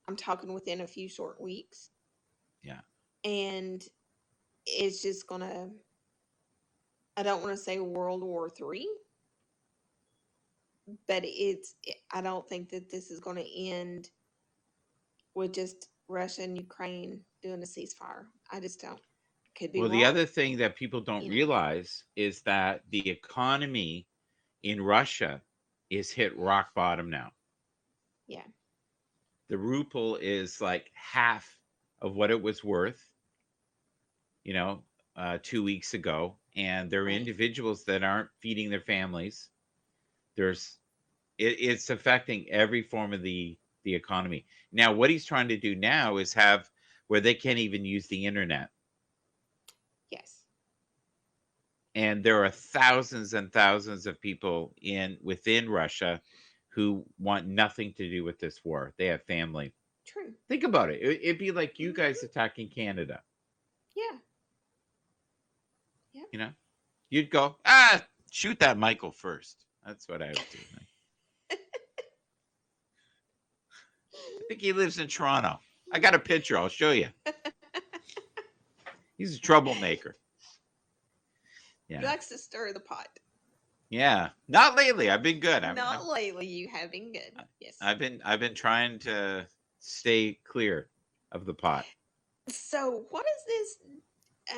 I'm talking within a few short weeks. Yeah. And it's just going to, I don't want to say World War III, but I don't think that this is going to end with just Russia and Ukraine doing a ceasefire. I just don't. Could be well, wrong. The other thing that people don't realize is that the economy in Russia is hit rock bottom now. Yeah. The ruble is like half of what it was worth, 2 weeks ago. And there are individuals that aren't feeding their families. It's affecting every form of the economy. Now, what he's trying to do now is have where they can't even use the internet. Yes. And there are thousands and thousands of people within Russia who want nothing to do with this war. They have family. True. Think about it. It'd be like you guys attacking Canada. Yeah. Yep. You'd go, shoot that Michael first. That's what I would do. I think he lives in Toronto. I got a picture. I'll show you. He's a troublemaker. Yeah. He likes to stir the pot. Yeah, not lately. I've been good. Not lately. You have been good. Yes. I've been trying to stay clear of the pot. So, what is this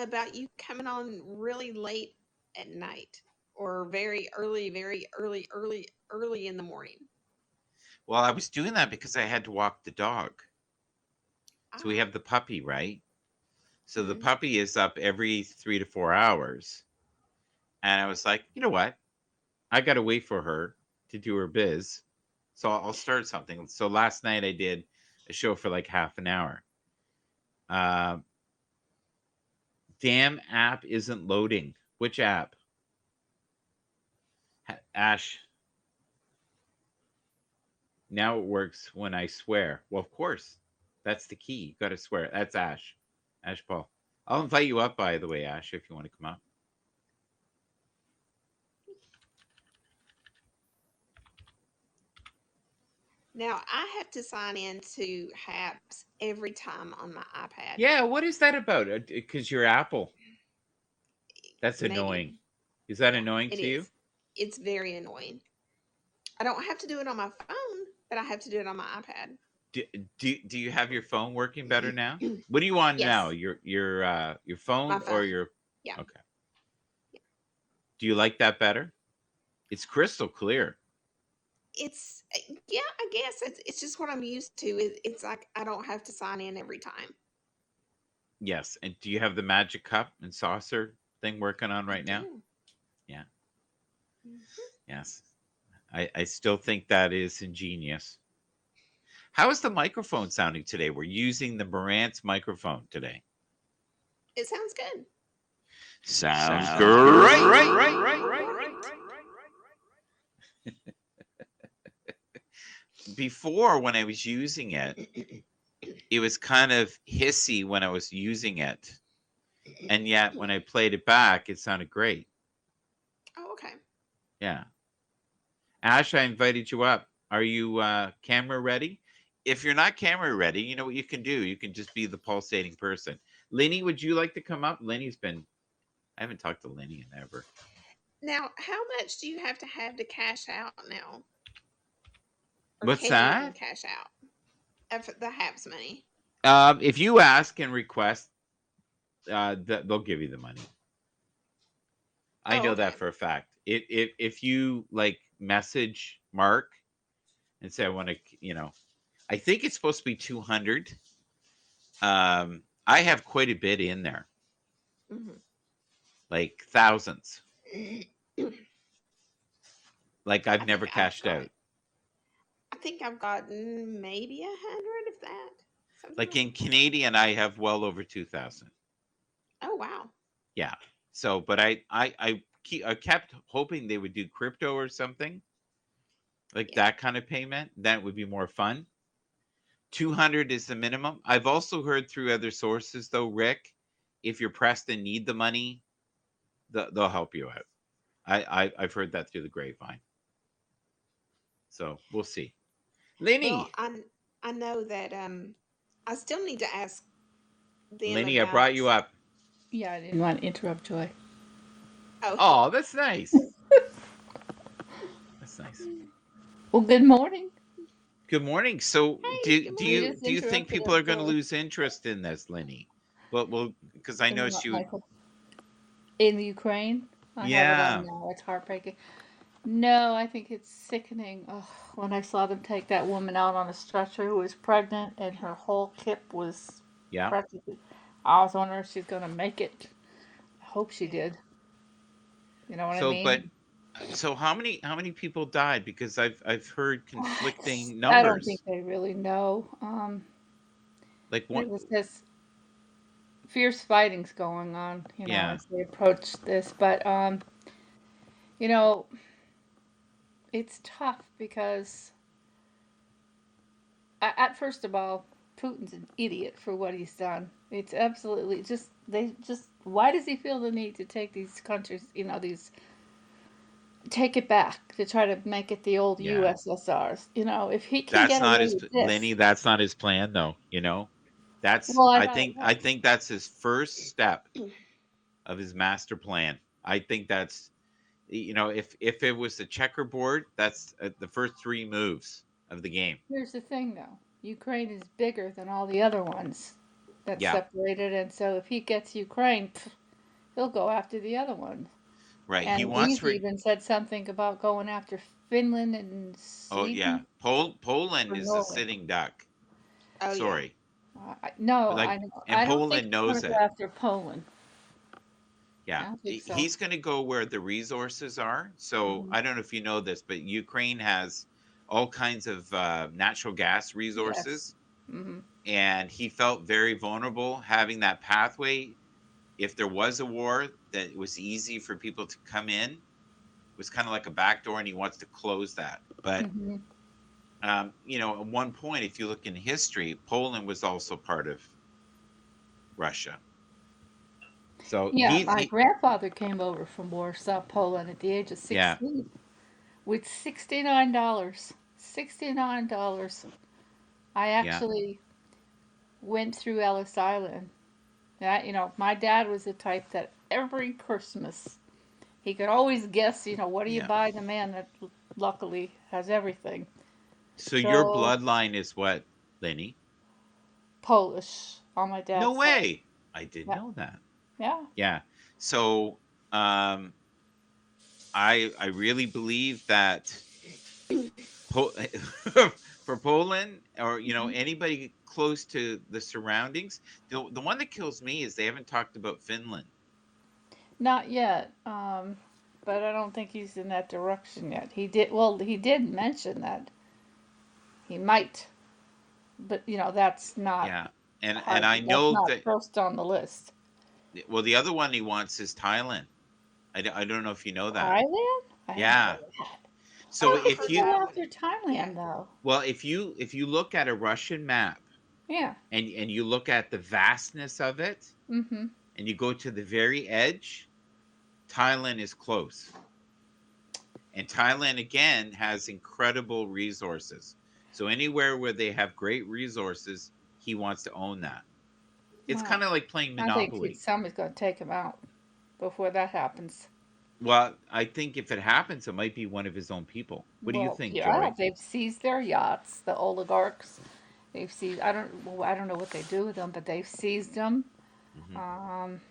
about you coming on really late at night or very early in the morning? Well, I was doing that because I had to walk the dog. So we Ah, have the puppy, right? So the mhm. puppy is up every 3 to 4 hours. And I was like, you know what? I got to wait for her to do her biz. So I'll start something. So last night I did a show for like half an hour. Damn app isn't loading. Which app? Ash. Now it works when I swear. Well, of course. That's the key. You got to swear. That's Ash. Ash Paul. I'll invite you up, by the way, Ash, if you want to come up. Now, I have to sign in to Happs every time on my iPad. Yeah, what is that about? Because you're Apple. That's Maybe. annoying. Is that annoying It to you? is. It's very annoying. I don't have to do it on my phone, but I have to do it on my iPad. Do you have your phone working better now? What are you on Yes. now? Your phone, My or phone. your Yeah. Okay. Do you like that better? It's crystal clear. It's yeah, I guess it's just what I'm used to. It's like I don't have to sign in every time. Yes. And do you have the magic cup and saucer thing working on right now? do. Yeah. Mhm. Yes. I still think that is ingenious. How is the microphone sounding today? We're using the Marantz microphone today. It sounds good. Sounds great. Before, when I was using it, it was kind of hissy when I was using it. And yet, when I played it back, it sounded great. Oh, okay. Yeah. Ash, I invited you up. Are you camera ready? If you're not camera ready, you know what you can do? You can just be the pulsating person. Lenny, would you like to come up? Lenny's been... I haven't talked to Lenny in ever. Now, how much do you have to cash out now? Or What's can that? you cash out of the Happs money? If you ask and request, they'll give you the money. I know that for a fact. If you like message Mark and say, I want to, I think it's supposed to be 200. I have quite a bit in there, like thousands. Like I've never cashed out. I think I've gotten maybe 100 of that. Like in Canadian, I have well over 2,000. Oh wow! Yeah. So, but I kept hoping they would do crypto or something like that kind of payment. That would be more fun. 200 is the minimum. I've also heard through other sources, though, Rick, if you're pressed and need the money, they'll help you out. I've heard that through the grapevine. So we'll see. Lenny. Well, I know that I still need to ask them. Lenny, I brought you up. Yeah, I didn't want to interrupt Joy. Oh, that's nice. That's nice. Well, good morning. Good morning. So, do you think people are going to Joy. lose interest in this, Lenny? Well, because I noticed you in the Ukraine. I have it on now. It's heartbreaking. No, I think it's sickening. Oh, when I saw them take that woman out on a stretcher who was pregnant and her whole hip was practically. I was wondering if she's going to make it. I hope she did. You know what I mean? So how many people died? Because I've heard conflicting numbers. I don't think they really know. Like what? It was this fierce fighting's going on, as they approach this. But it's tough because at first of all, Putin's an idiot for what he's done. It's absolutely why does he feel the need to take these countries, take it back to try to make it the old USSRs? If he can get away with this, Lenny, that's not his plan, though. That's I think that's his first step of his master plan. I think that's if it was the checkerboard, that's the first 3 moves of the game. Here's the thing, though. Ukraine is bigger than all the other ones that Yeah, separated, and so if he gets Ukraine, he'll go after the other ones. right. He And wants he's for even said something about going after Finland and Oh yeah, Sweden Poland or is a Norway. sitting duck. Oh yeah. Sorry, No, like, I know. and I don't think Poland he's going knows to go it. after Poland. I Yeah, don't think so. he's going to go where the resources are. So Mhm. I don't know if you know this, but Ukraine has all kinds of natural gas Yes. resources, Hmm. and he felt very vulnerable having that pathway. If there was a war, that it was easy for people to come in. It was kind of like a back door, and he wants to close that. But Hmm. at one point, if you look in history, Poland was also part of Russia. So Yeah, my grandfather came over from Warsaw, Poland at the age of yeah, 16 with $69. $69. I yeah, actually went through Ellis Island. My dad was the type that every Christmas he could always guess, what do you yeah. buy the man that luckily has everything. So your So bloodline is what, Lenny? Polish on my No dad's side. way. I didn't Yeah. know that. Yeah. Yeah. So I really believe that po- for Poland, or Mhm. anybody close to the surroundings, the one that kills me is they haven't talked about Finland. Not yet. But I don't think he's in that direction yet. He did mention that he might, but that's not Yeah. And hard. I That's know not that, first on the list. well, the other one he wants is Thailand. I don't know if you know that. Thailand? I didn't know Yeah. that. So Why would if he you go after Thailand though? well, if you look at a Russian map, Yeah. and you look at the vastness of it, Mm-hmm. and you go to the very edge, Thailand is close. And Thailand again has incredible resources. So anywhere where they have great resources, he wants to own that. It's Well, kind of like playing I think Monopoly. somebody's going to take him out before that happens. Well, I think if it happens, it might be one of his own people. What do you Well, think, yeah, Joy? they've seized their yachts, the oligarchs. They've seized. I don't know what they do with them, but they've seized them. Hmm. Um,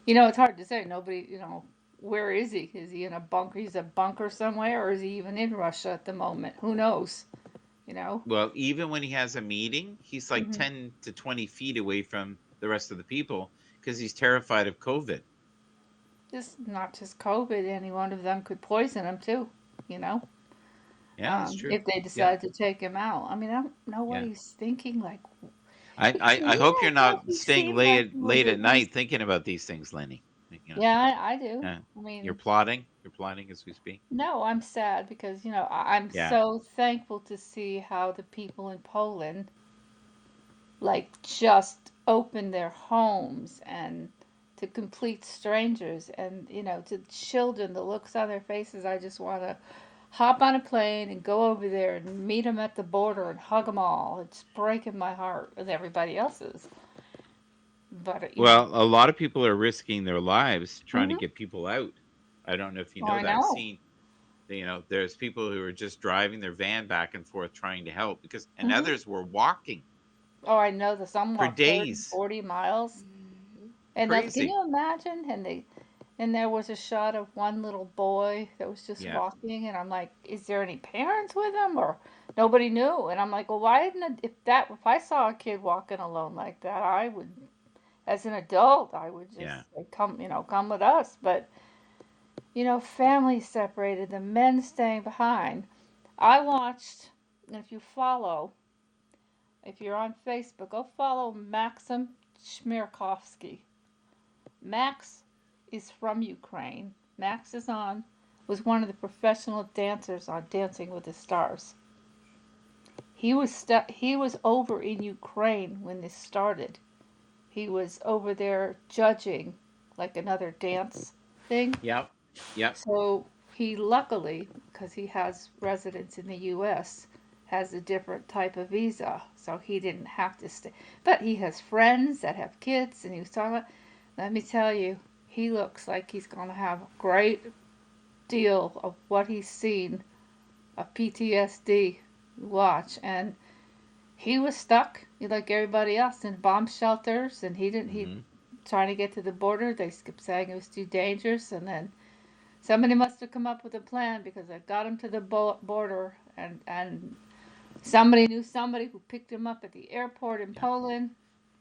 it's hard to say. Nobody, where is he? Is he in a bunker? He's a bunker somewhere, or is he even in Russia at the moment? Who knows? You know. Well, even when he has a meeting, he's like Hmm. 10 to 20 feet away from the rest of the people because he's terrified of COVID. Just not just COVID. Any one of them could poison him too. You know. Yeah, that's true. If they Yeah, decide to take him out. I mean, I don't know what yeah. he's thinking. Like, I hope you're I thought not he staying seemed like late he was late at at least. night thinking about these things, Lenny. Yeah, I do. Yeah. I You're mean, plotting. You're plotting as we speak. no, I'm sad because, I'm Yeah. so thankful to see how the people in Poland, like, just open their homes and to complete strangers and, to children, the looks on their faces. I just want to hop on a plane and go over there and meet them at the border and hug them all. It's breaking my heart and everybody else's. But, Well, a lot of people are risking their lives trying to hmm get people out. I don't know if you oh, know I that know. scene. There's people who are just driving their van back and forth trying to help and Hmm. others were walking Oh, I know that some for walk 30, days. 40 miles. Mhm. And can Crazy. you imagine? And there was a shot of one little boy that was just Yeah. walking, and I'm like, is there any parents with him or nobody knew? And I'm like, well, why didn't if I saw a kid walking alone like that, I would, as an adult, I would just Yeah. say, come with us. But families separated, the men staying behind. I watched, and if you're on Facebook, go follow Maxim Chmerkovsky. Max is from Ukraine. Max was one of the professional dancers on Dancing with the Stars. He was over in Ukraine when this started. He was over there judging like another dance thing. Yep. Yep. So he luckily, because he has residence in the U.S., has a different type of visa, so he didn't have to stay. But he has friends that have kids, and he was talking about. Let me tell you, he looks like he's going to have a great deal of what he's seen of PTSD. Watch. And he was stuck like everybody else in bomb shelters, and he didn't. He trying to get to the border. They kept saying it was too dangerous, and then somebody must have come up with a plan because I got him to the border, and somebody knew somebody who picked him up at the airport in Poland,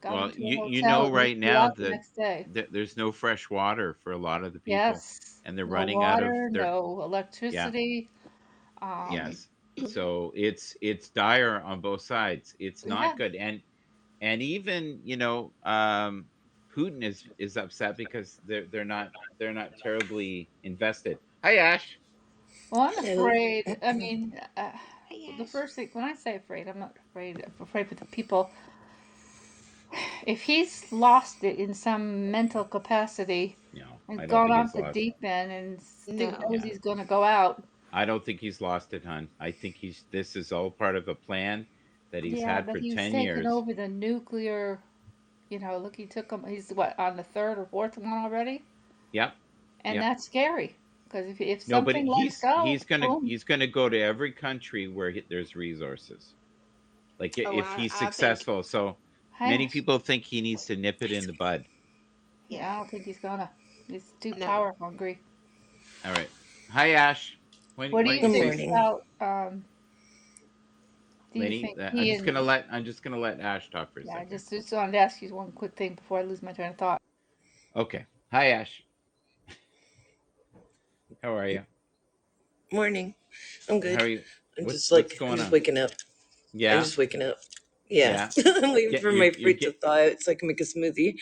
got him Well, to a you hotel, know and he right flew now out the that, next day. there's no fresh water for a lot of the people, Yes, and they're no running out of water, their no yeah. electricity. Yes. So it's dire on both sides. It's not Yeah. good. And even, Putin is upset because they're not terribly invested. Hi, Ash. Well, I'm Hello. afraid. I mean, Hey, the Ash. first thing when I say afraid, I'm not afraid. I'm afraid for the people. If he's lost it in some mental capacity No, I and don't gone think off he's the lost. deep end and No. knows Yeah. he's going to go out. I don't think he's lost it, hon. I think this is all part of a plan that he's Yeah, had but for he's 10 taken years. over the nuclear. Look, he took him. He's what on the third or fourth one already, Yep. and Yep. that's scary because if No, but something lets go, boom. he's gonna go to every country where there's resources. Like Oh, if he's I think, successful. So many Hash. people think he needs to nip it in the bud. yeah, Yeah, I don't think he's gonna. He's too no. power hungry. All right. Hi, Ash. When What do why don't you you Good say, think morning. about? Do you Lainey? think he and I'm just gonna let Ash talk for a yeah? second. Just wanted to ask you one quick thing before I lose my train of thought. Okay. Hi, Ash. How are you? Morning. I'm How good. are you? I'm What's just what's I'm going just on? waking up. I'm Yeah. just waking up. Yeah. Yeah. I'm waiting Get for my you're fruit to get. thaw out so I can make a smoothie.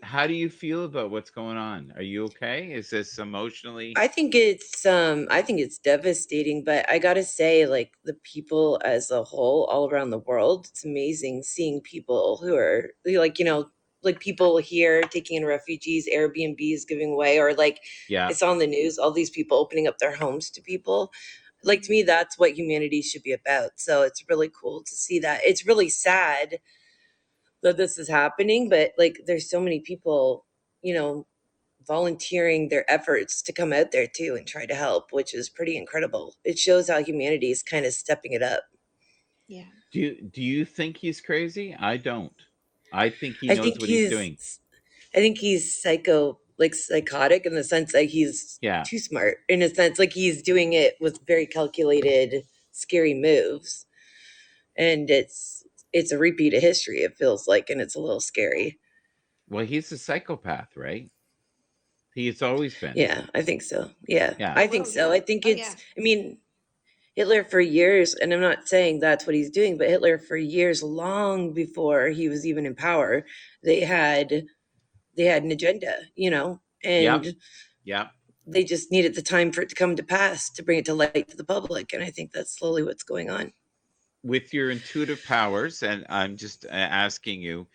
How do you feel about what's going on? Are you okay? Is this emotionally? I think it's devastating, but I gotta say, like the people as a whole all around the world, it's amazing seeing people who are like, like people here taking in refugees, Airbnbs giving away, or like Yeah. it's on the news, all these people opening up their homes to people. Like to me, that's what humanity should be about. So it's really cool to see that. It's really sad that this is happening, but like there's so many people, you know, volunteering their efforts to come out there too and try to help, which is pretty incredible. It shows how humanity is kind of stepping it up. Yeah. Do you think he's crazy? I don't. I think he I knows think what he's he's doing. I think he's psychotic in the sense that he's Yeah. too smart in a sense like he's doing it with very calculated scary moves, and it's a repeat of history, it feels like, and it's a little scary. Well, he's a psychopath, right? He's always been. Yeah, I think so. Yeah, Yeah. I think Well, so. yeah. I think Oh, yeah. I mean, Hitler for years, and I'm not saying that's what he's doing, but Hitler for years, long before he was even in power, they had an agenda, Yep. and Yep. they just needed the time for it to come to pass to bring it to light to the public, and I think that's slowly what's going on. With your intuitive powers, and I'm just asking you,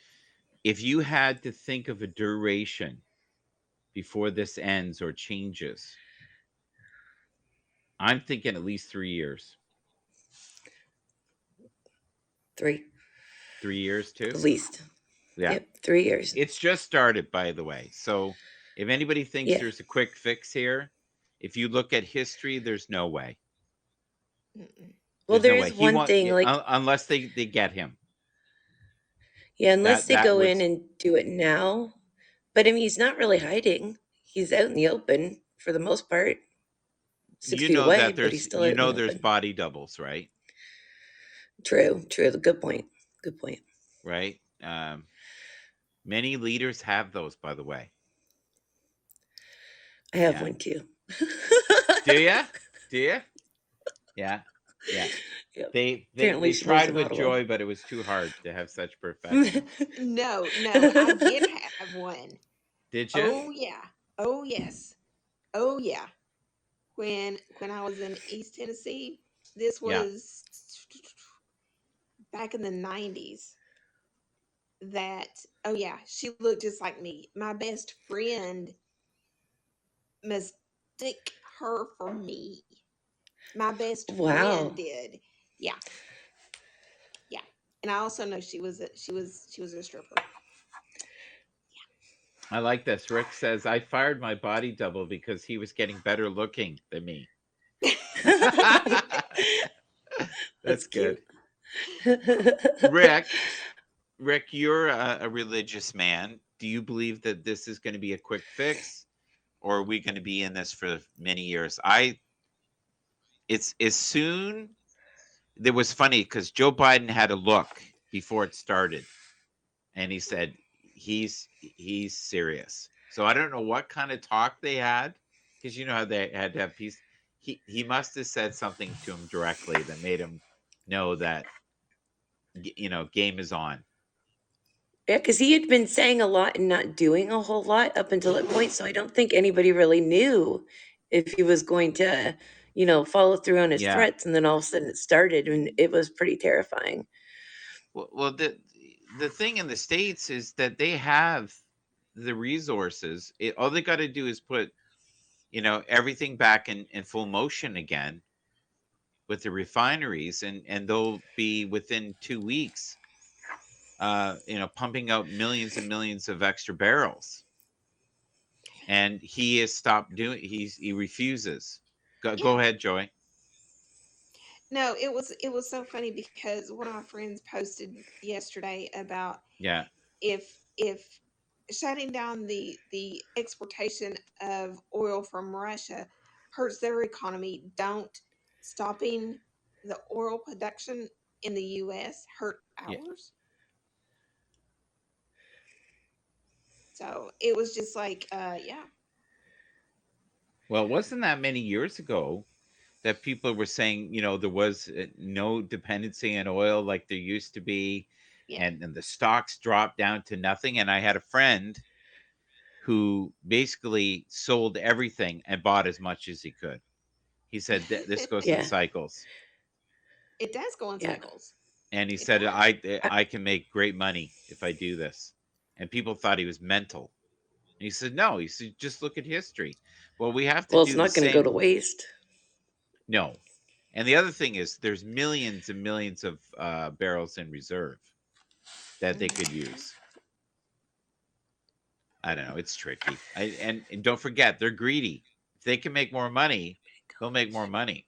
if you had to think of a duration before this ends or changes, I'm thinking at least 3 years. 3. 3 years At too? least. Yeah. Yep, 3 years. It's just started, by the way. So if anybody thinks Yeah. there's a quick fix here, if you look at history, there's no way. Well, There's no there way. is He one won't, thing, like, unless they get him. yeah, unless That they that go would in and do it now. But I mean, he's not really hiding. He's out in the open for the most part. 6 feet away, that but he's still out in the there's open. body doubles, right? True. Good point. Good point. Right? Many leaders have those, by the way. I have one too. Do you? Do you? Yeah. Yeah. Yep. They Apparently she lives tried in with Ottawa. joy, but it was too hard to have such perfection. No, I did have one. Did you? Oh yeah. Oh yes. Oh yeah. When I was in East Tennessee, this Yeah. was back in the 90s. Oh yeah, she looked just like me. My best friend mistook her for me. My best Wow. friend did. Yeah. Yeah. And I also know she was a stripper. I like this. Rick says, I fired my body double because he was getting better looking than me. That's good. Rick, you're a religious man. Do you believe that this is going to be a quick fix, or are we going to be in this for many years? It's as soon. It was funny because Joe Biden had a look before it started, and he said he's serious. So I don't know what kind of talk they had, because you know how they had to have peace. He must have said something to him directly that made him know that game is on. Yeah, because he had been saying a lot and not doing a whole lot up until that point. So I don't think anybody really knew if he was going to, follow through on his Yeah. threats. And then all of a sudden it started, and it was pretty terrifying. Well, the thing in the States is that they have the resources. All they got to do is put, everything back in full motion again with the refineries, and they'll be within 2 weeks, pumping out millions and millions of extra barrels. And he has stopped doing. He refuses. Go ahead, Joy. No, it was so funny because one of my friends posted yesterday about Yeah. if shutting down the exportation of oil from Russia hurts their economy, don't stopping the oil production in the US hurt Yeah. ours? So it was just like, yeah. Well, it wasn't that many years ago that people were saying, there was no dependency on oil like there used to be, Yeah. and the stocks dropped down to nothing. And I had a friend who basically sold everything and bought as much as he could. He said this goes in Yeah. cycles. It does go in Yeah. cycles. And he It said, does. I can make great money if I do this. And people thought he was mental. And he said, no. He said, just look at history. Well, we have to Well, do it's the not going to same. go to waste. No. And the other thing is there's millions and millions of barrels in reserve that they could use. I don't know. It's tricky. And don't forget, they're greedy. If they can make more money, they'll make more money.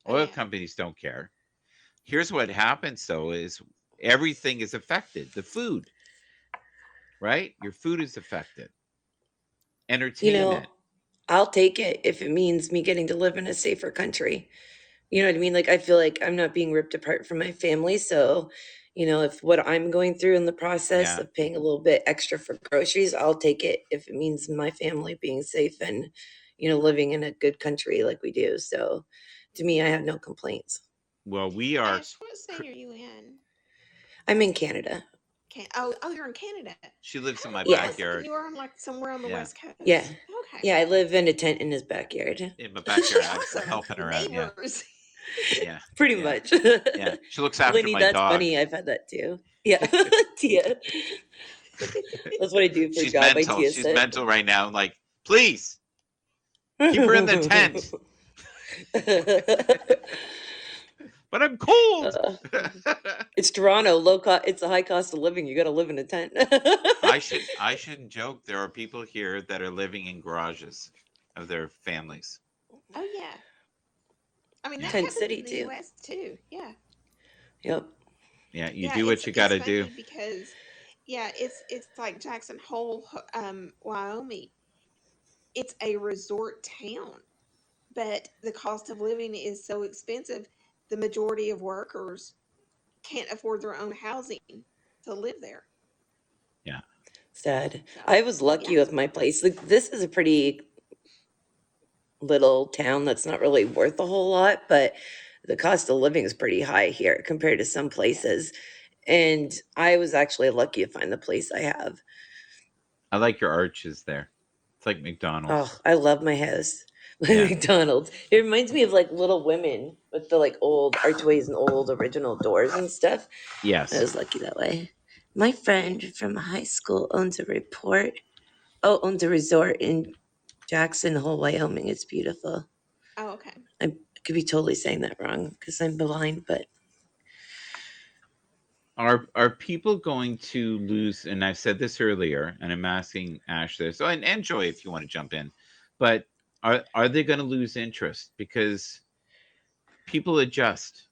Oil companies don't care. Here's what happens, though, is everything is affected. The food, right? Your food is affected. Entertainment. I'll take it if it means me getting to live in a safer country. You know what I mean? Like, I feel like I'm not being ripped apart from my family. So, if what I'm going through in the process of paying a little bit extra for groceries, I'll take it if it means my family being safe and, living in a good country like we do. So to me, I have no complaints. Well, we are. Ash, what state are you in? I'm in Canada. Oh, you're in Canada. She lives in my Yes. backyard. You are on somewhere on the West Coast. Yeah. Okay. Yeah, I live in a tent in his backyard. In my backyard. Awesome. I'm helping her out. Yeah. Neighbors. Yeah. Pretty much. Yeah. She looks after Lenny, my that's dog. funny. I've had that too. Yeah. Tia. That's what I do for She's a job. mental. Tia She's mental right now. I'm like, please keep her in the tent. But I'm cold. It's Toronto, low cost. It's a high cost of living. You got to live in a tent. I shouldn't joke. There are people here that are living in garages of their families. Oh yeah. I mean, that Tent happens City in the too. US too. Yeah. Yep. Yeah, you do what you got to do. Because it's like Jackson Hole, Wyoming. It's a resort town, but the cost of living is so expensive. The majority of workers can't afford their own housing to live there. Yeah. Sad. I was lucky with my place. Like, this is a pretty little town that's not really worth a whole lot, but the cost of living is pretty high here compared to some places. And I was actually lucky to find the place I have. I like your arches there. It's like McDonald's. Oh, I love my house. McDonald's. It reminds me of like Little Women with the like old archways and old original doors and stuff. Yes. I was lucky that way. My friend from high school owns a resort in Jackson Hole, Wyoming. It's beautiful. Oh, okay. I could be totally saying that wrong because I'm blind, but Are people going to lose? And I've said this earlier, and I'm asking Ash this, and Joy, if you want to jump in, but are they going to lose interest because people adjust?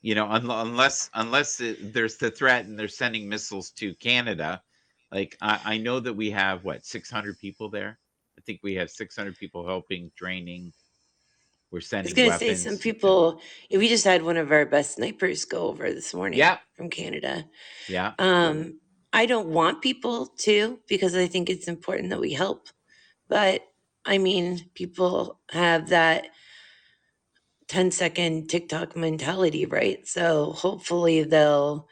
You know, unless there's the threat and they're sending missiles to Canada. Like I know that we have what 600 people there. I think we have 600 people helping, training. We're I was sending gonna say some weapons. people. We just had one of our best snipers go over this morning. Yeah. From Canada. Yeah. I don't want people to because I think it's important that we help. But I mean, people have that 10-second TikTok mentality, right? So hopefully they'll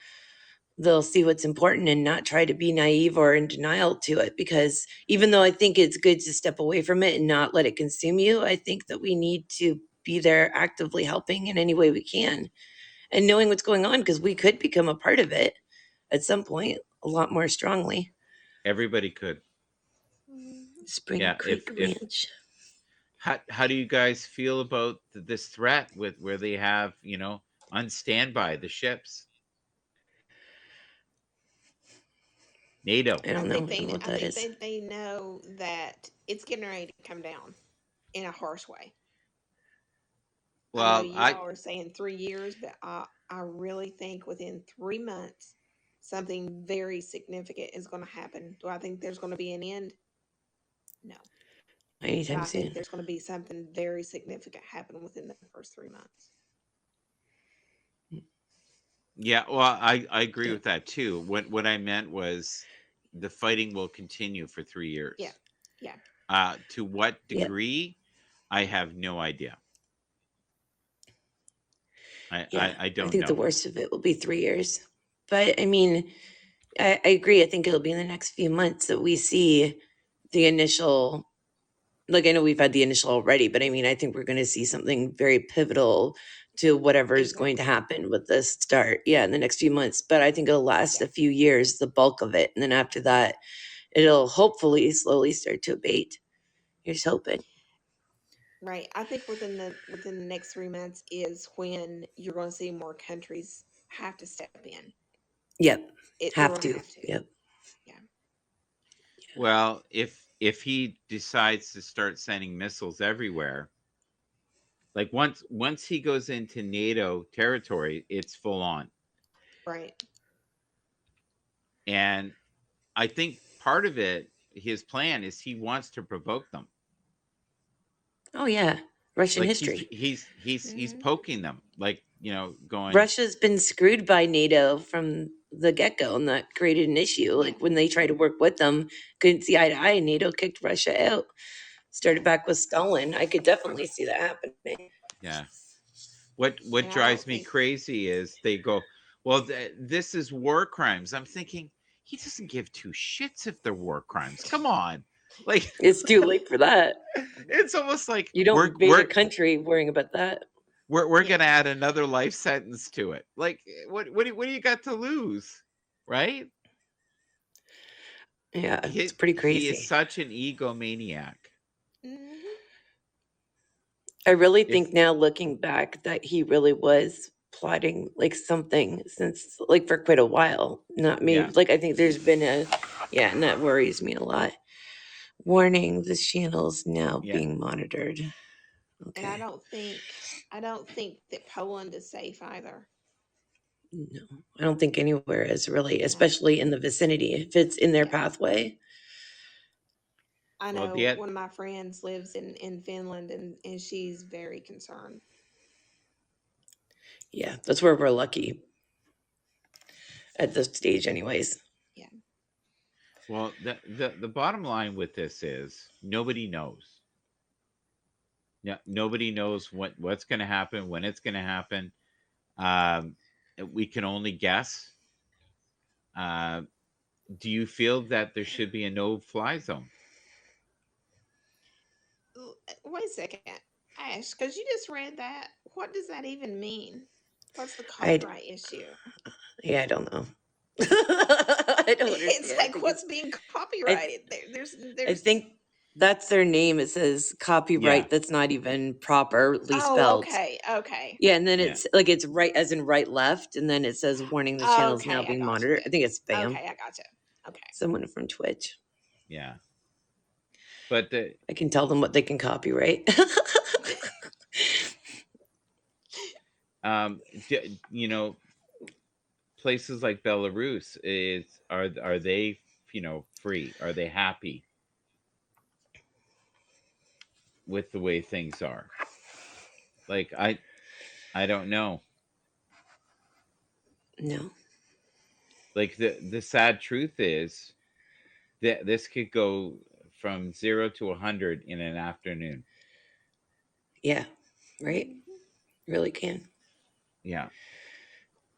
see what's important and not try to be naive or in denial to it, because even though I think it's good to step away from it and not let it consume you, I think that we need to be there actively helping in any way we can and knowing what's going on, because we could become a part of it at some point a lot more strongly. Everybody could. Spring Creek Ranch. How do you guys feel about this threat with where they have, on standby the ships? NATO. I don't know what that is. I think they know that it's getting ready to come down in a harsh way. Well, I know you all are saying 3 years, but I really think within 3 months, something very significant is going to happen. Do I think there's going to be an end? No. Anytime I soon. think there's going to be something very significant happen within the first 3 months. Yeah, well, I agree with that too. What I meant was the fighting will continue for 3 years. Yeah. Yeah. To what degree, I have no idea. I don't know. I think the worst of it will be 3 years. But I mean, I agree. I think it'll be in the next few months that we see the initial, like I know we've had the initial already, but I mean, I think we're going to see something very pivotal to whatever is going to happen with this start. Yeah, in the next few months. But I think it'll last a few years, the bulk of it. And then after that, it'll hopefully slowly start to abate. Here's hoping. Right. I think within the next 3 months is when you're going to see more countries have to step in. Yep. Have to. Yep. Yeah. Well, if he decides to start sending missiles everywhere, like once he goes into NATO territory, it's full on. Right. And I think part of it, his plan is he wants to provoke them. Oh yeah, Russian history. He's poking them, like, going. Russia's been screwed by NATO from the get-go, and that created an issue. Like when they tried to work with them, couldn't see eye to eye, NATO kicked Russia out. Started back with Stalin. I could definitely see that happening. Yeah. What drives me crazy is they go, well, this is war crimes. I'm thinking, he doesn't give two shits if they're war crimes. Come on. Like, it's too late for that. It's almost like you don't invade a country worrying about that. We're gonna add another life sentence to it. Like, what do you got to lose, right? Yeah, it's pretty crazy. He is such an egomaniac. I really think now, looking back, that he really was plotting like something since like for quite a while. Not me. Yeah. Like I think there's been and that worries me a lot. Warning: this channel's now being monitored. Okay. And I don't think that Poland is safe either. No, I don't think anywhere is really, especially in the vicinity, if it's in their pathway. I know one of my friends lives in Finland and she's very concerned. Yeah, that's where we're lucky at this stage anyways. Yeah. Well, the bottom line with this is nobody knows. Yeah, nobody knows what's going to happen, when it's going to happen. We can only guess. Do you feel that there should be a no-fly zone? Wait a second, Ash, because you just read that. What does that even mean? What's the copyright issue? Yeah, I don't know. I don't understand. It's like what's being copyrighted. There's. I think That's their name. It says copyright. Yeah. That's not even properly Oh, spelled. okay. Yeah, and then Yeah. it's like it's right as in right left, and then it says warning the channel is now Okay, I being gotcha. monitored. I think it's spam. Okay, I gotcha. Okay. Someone from Twitch. Yeah. But I can tell them what they can copyright. you know, places like Belarus are they, you know, free? Are they happy with the way things are? Like I don't know. No. Like the sad truth is that this could go from 0 to 100 in an afternoon. Yeah. Right. Really can. Yeah.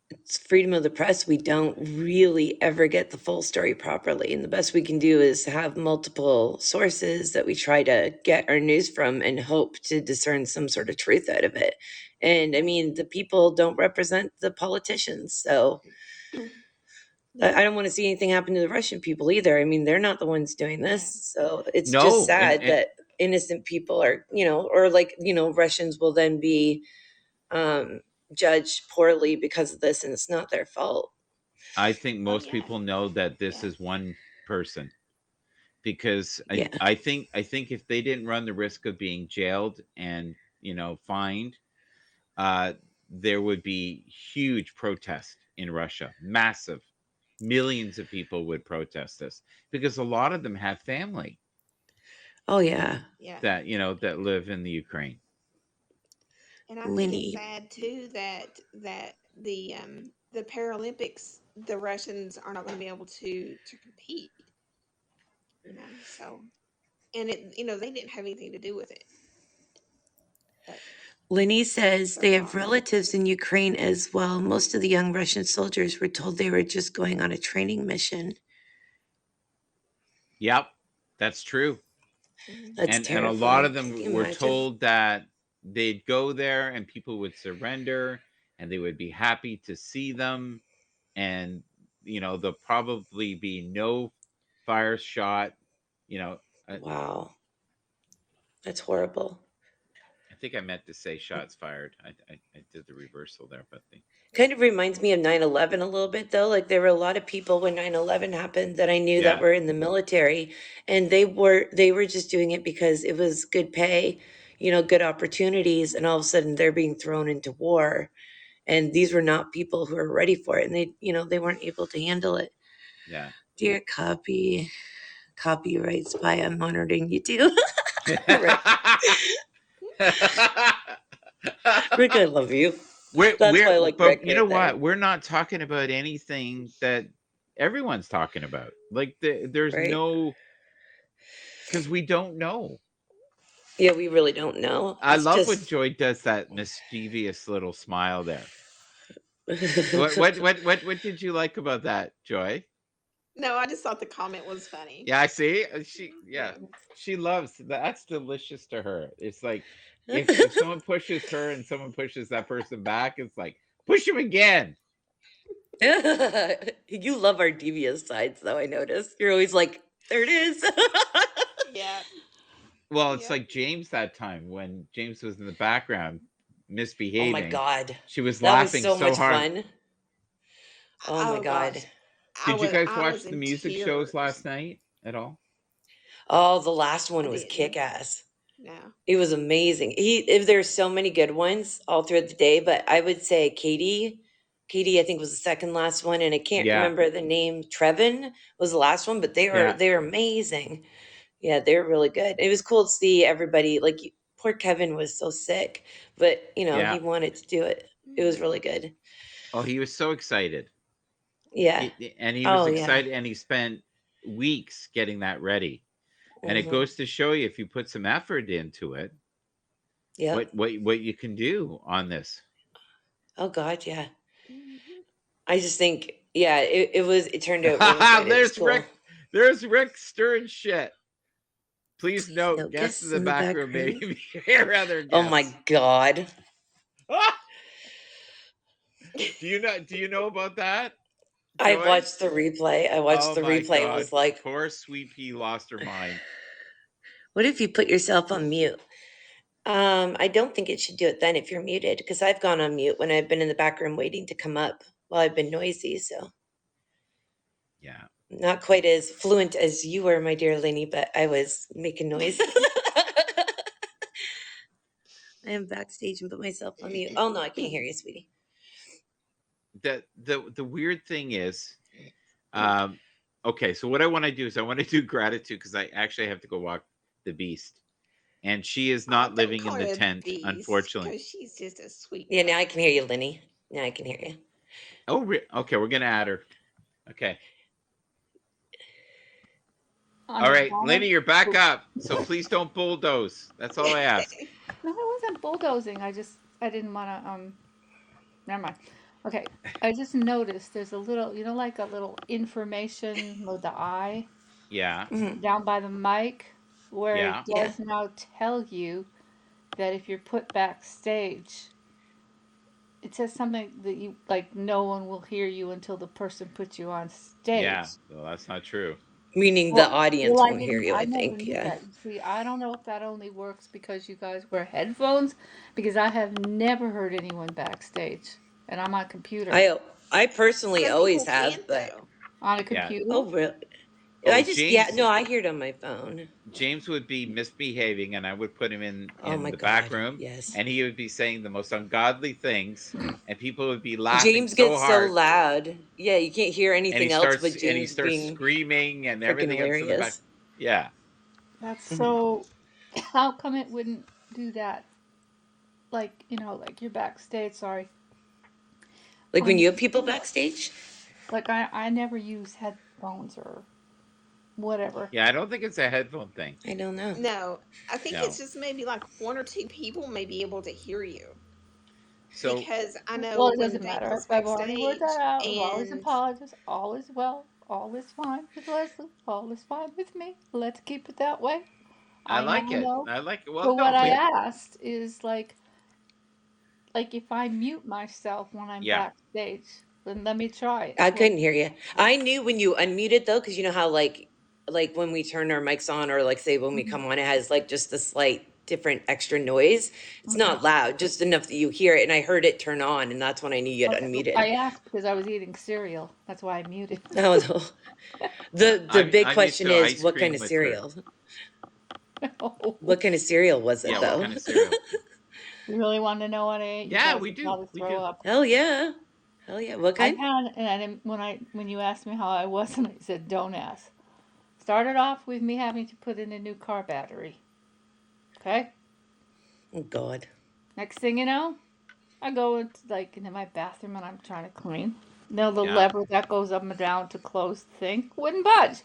It's freedom of the press. We don't really ever get the full story properly. And the best we can do is have multiple sources that we try to get our news from and hope to discern some sort of truth out of it. And I mean, the people don't represent the politicians. So I don't want to see anything happen to the Russian people either. I mean, they're not the ones doing this. So it's just No, sad and that innocent people are, you know, or like, you know, Russians will then be judged poorly because of this, and it's not their fault. I think most people know that this is one person, because I think if they didn't run the risk of being jailed and, you know, fined, there would be huge protest in Russia, massive. Millions of people would protest this because a lot of them have family. Oh yeah, that, you know, that live in the Ukraine. And I think it's sad too that the Paralympics, the Russians are not going to be able to compete. You know, so, and it, you know, they didn't have anything to do with it. Lenny says they have relatives in Ukraine as well. Most of the young Russian soldiers were told they were just going on a training mission. Yep, that's true. That's and a lot of terrifying. Can you them were imagine? told that they'd go there and people would surrender and they would be happy to see them, and, you know, there'll probably be no fire shot, you know. Wow, that's horrible. I think I meant to say shots fired. I did the reversal there, but Kind of reminds me of 9/11 a little bit, though. Like, there were a lot of people when 9/11 happened that I knew that Yeah. were in the military, and they were just doing it because it was good pay, you know, good opportunities, and all of a sudden they're being thrown into war, and these were not people who were ready for it, and they, you know, they weren't able to handle it. Yeah. Dear copyright spy, I'm monitoring you too. Rick, I love you. That's why I like but Rick you know right there. what? We're not talking about anything that everyone's talking about. Like there's Right. no, because we don't know. Yeah, we really don't know. I It's love just... when Joy does that mischievous little smile there. What did you like about that, Joy? No, I just thought the comment was funny. Yeah, I see. She loves that's delicious to her. It's like if someone pushes her and someone pushes that person back, it's like push him again. You love our devious sides, though. I noticed you're always like, there it is. Yeah. Well, it's like James that time when James was in the background misbehaving. Oh my God, she was that laughing was so much hard. fun. Oh my God. Gosh. Did you guys watch the music shows last night at all? Oh, the last one was kick-ass. No. It was amazing. If there's so many good ones all throughout the day, but I would say Katie, I think, was the second last one, and I can't remember the name. Trevin was the last one, but they were amazing. Yeah, they were really good. It was cool to see everybody. Like, poor Kevin was so sick, but you know, he wanted to do it. It was really good. Oh, he was so excited. Yeah. And he was excited, and he spent weeks getting that ready. And it goes to show you, if you put some effort into it, what you can do on this. Oh God, yeah. I just think, it turned out really good. There's cool. Rick. There's Rick stirring shit. Please note, guests in the back room may be rather guests. Oh my God. Do you know about that? I watched the replay. I watched the replay. It was like, poor Sweet Pea lost her mind. What if you put yourself on mute? I don't think it should do it then if you're muted, because I've gone on mute when I've been in the back room waiting to come up while I've been noisy. So Yeah. not quite as fluent as you were, my dear Lenny, but I was making noise. I am backstage and put myself on mute. Oh no, I can't hear you, sweetie. The weird thing is, okay, so what I want to do is I want to do gratitude because I actually have to go walk the beast, and she is not living in the tent, unfortunately. Because she's just a sweet. Yeah, now I can hear you, Lenny. Now I can hear you. Oh, okay, we're gonna add her. Okay. All right, Lenny, you're back up, so please don't bulldoze. That's all I ask. No, I wasn't bulldozing. I didn't want to. Never mind. Okay, I just noticed there's a little, like a little information with the eye. Yeah. Down by the mic, where it Yeah. does now tell you that if you're put backstage, it says something that you like. No one will hear you until the person puts you on stage. Yeah, well, that's not true. Meaning the audience won't hear you, I never think. knew Yeah. that. See, I don't know if that only works because you guys wear headphones, because I have never heard anyone backstage, and I'm on a computer. I personally always have, but on a computer. Oh, really? Oh, I hear it on my phone. James would be misbehaving, and I would put him in my the God, back room, yes. and he would be saying the most ungodly things, and people would be laughing James so gets hard. so loud. Yeah, you can't hear anything else but James and he starts being screaming and freaking everything else in the back. hilarious. Yeah. That's so. How come it wouldn't do that? Like like you're backstage. Sorry. Like when you have people backstage. Like I never use headphones or whatever. Yeah, I don't think it's a headphone thing. I don't know. No, I think No. it's just maybe like one or two people may be able to hear you. So Because I know Well, it when doesn't matter. Daniel's I've already worked that out. I've always and apologized. All is well. All is fine with Leslie. All is fine with me. Let's keep it that way. I like now it. know. I like it. Well, But no, what I asked is like if I mute myself when I'm backstage, then let me try it. I couldn't hear you. I knew when you unmuted though, because you know how like when we turn our mics on, or like say when we come on, it has like just a slight different extra noise. It's not loud, just enough that you hear it. And I heard it turn on, and that's when I knew you had unmuted. I asked because I was eating cereal. That's why I muted. Oh no. The big question is, what kind of cereal? What kind of cereal was it though? What kind of cereal? You really want to know what I ate? Yeah, we do. Up. Hell yeah. Hell yeah. What kind? When you asked me how I was, and I said, don't ask. Started off with me having to put in a new car battery. Okay? Oh God. Next thing you know, I go into my bathroom and I'm trying to clean. The lever that goes up and down to close the thing wouldn't budge.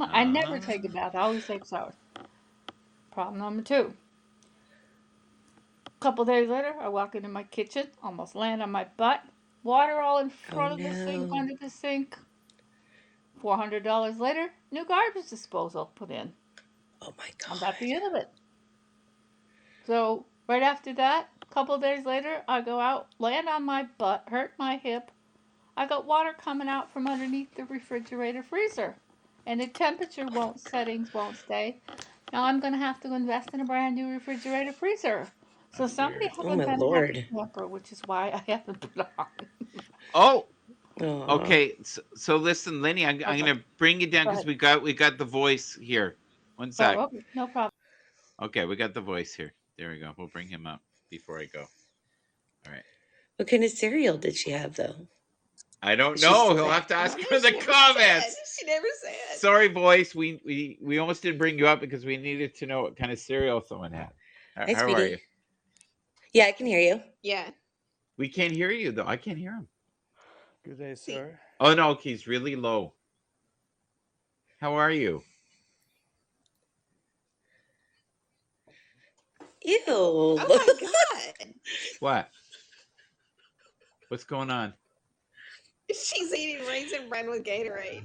I never take a bath. I always take showers. Problem number 2. A couple days later, I walk into my kitchen, almost land on my butt. Water all in front of the sink, under the sink. $400 later, new garbage disposal put in. Oh my God. I'm at the end of it. So right after that, a couple days later, I go out, land on my butt, hurt my hip. I got water coming out from underneath the refrigerator freezer, and the temperature settings won't stay. Now I'm going to have to invest in a brand new refrigerator freezer. So somebody hasn't been Lord. at the camper, which is why I haven't put on. Oh. Okay, so listen, Lenny, I'm going to bring you down because we got the voice here. One sec. Oh, okay. No problem. Okay, we got the voice here. There we go. We'll bring him up before I go. All right. What kind of cereal did she have though? I don't know. He'll have to ask her in the comments. She never said. Sorry, voice. We almost didn't bring you up because we needed to know what kind of cereal someone had. Hi, How sweetie. are you? Yeah, I can hear you. Yeah. We can't hear you though. I can't hear him. Good day, sir. Oh no, he's really low. How are you? Ew. Oh my God. What? What's going on? She's eating raisin bran with Gatorade.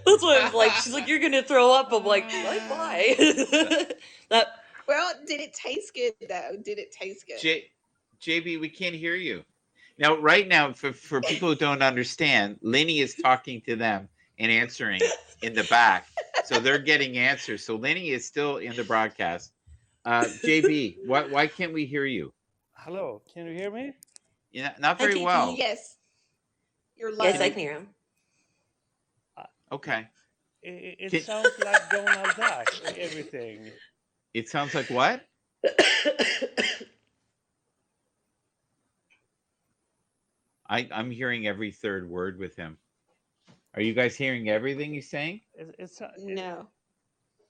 That's what I was like. She's like, you're gonna throw up. I'm like, why? Well, did it taste good though? Did it taste good? JB, we can't hear you. Now, right now, for people who don't understand, Lenny is talking to them and answering in the back. So they're getting answers. So Lenny is still in the broadcast. JB, why can't we hear you? Hello, can you hear me? Yeah, not Hi, very KT. well. Yes. You're low. Yes, I can hear him. Okay. It sounds like Donald Duck, everything. It sounds like what? I'm hearing every third word with him. Are you guys hearing everything he's saying? No.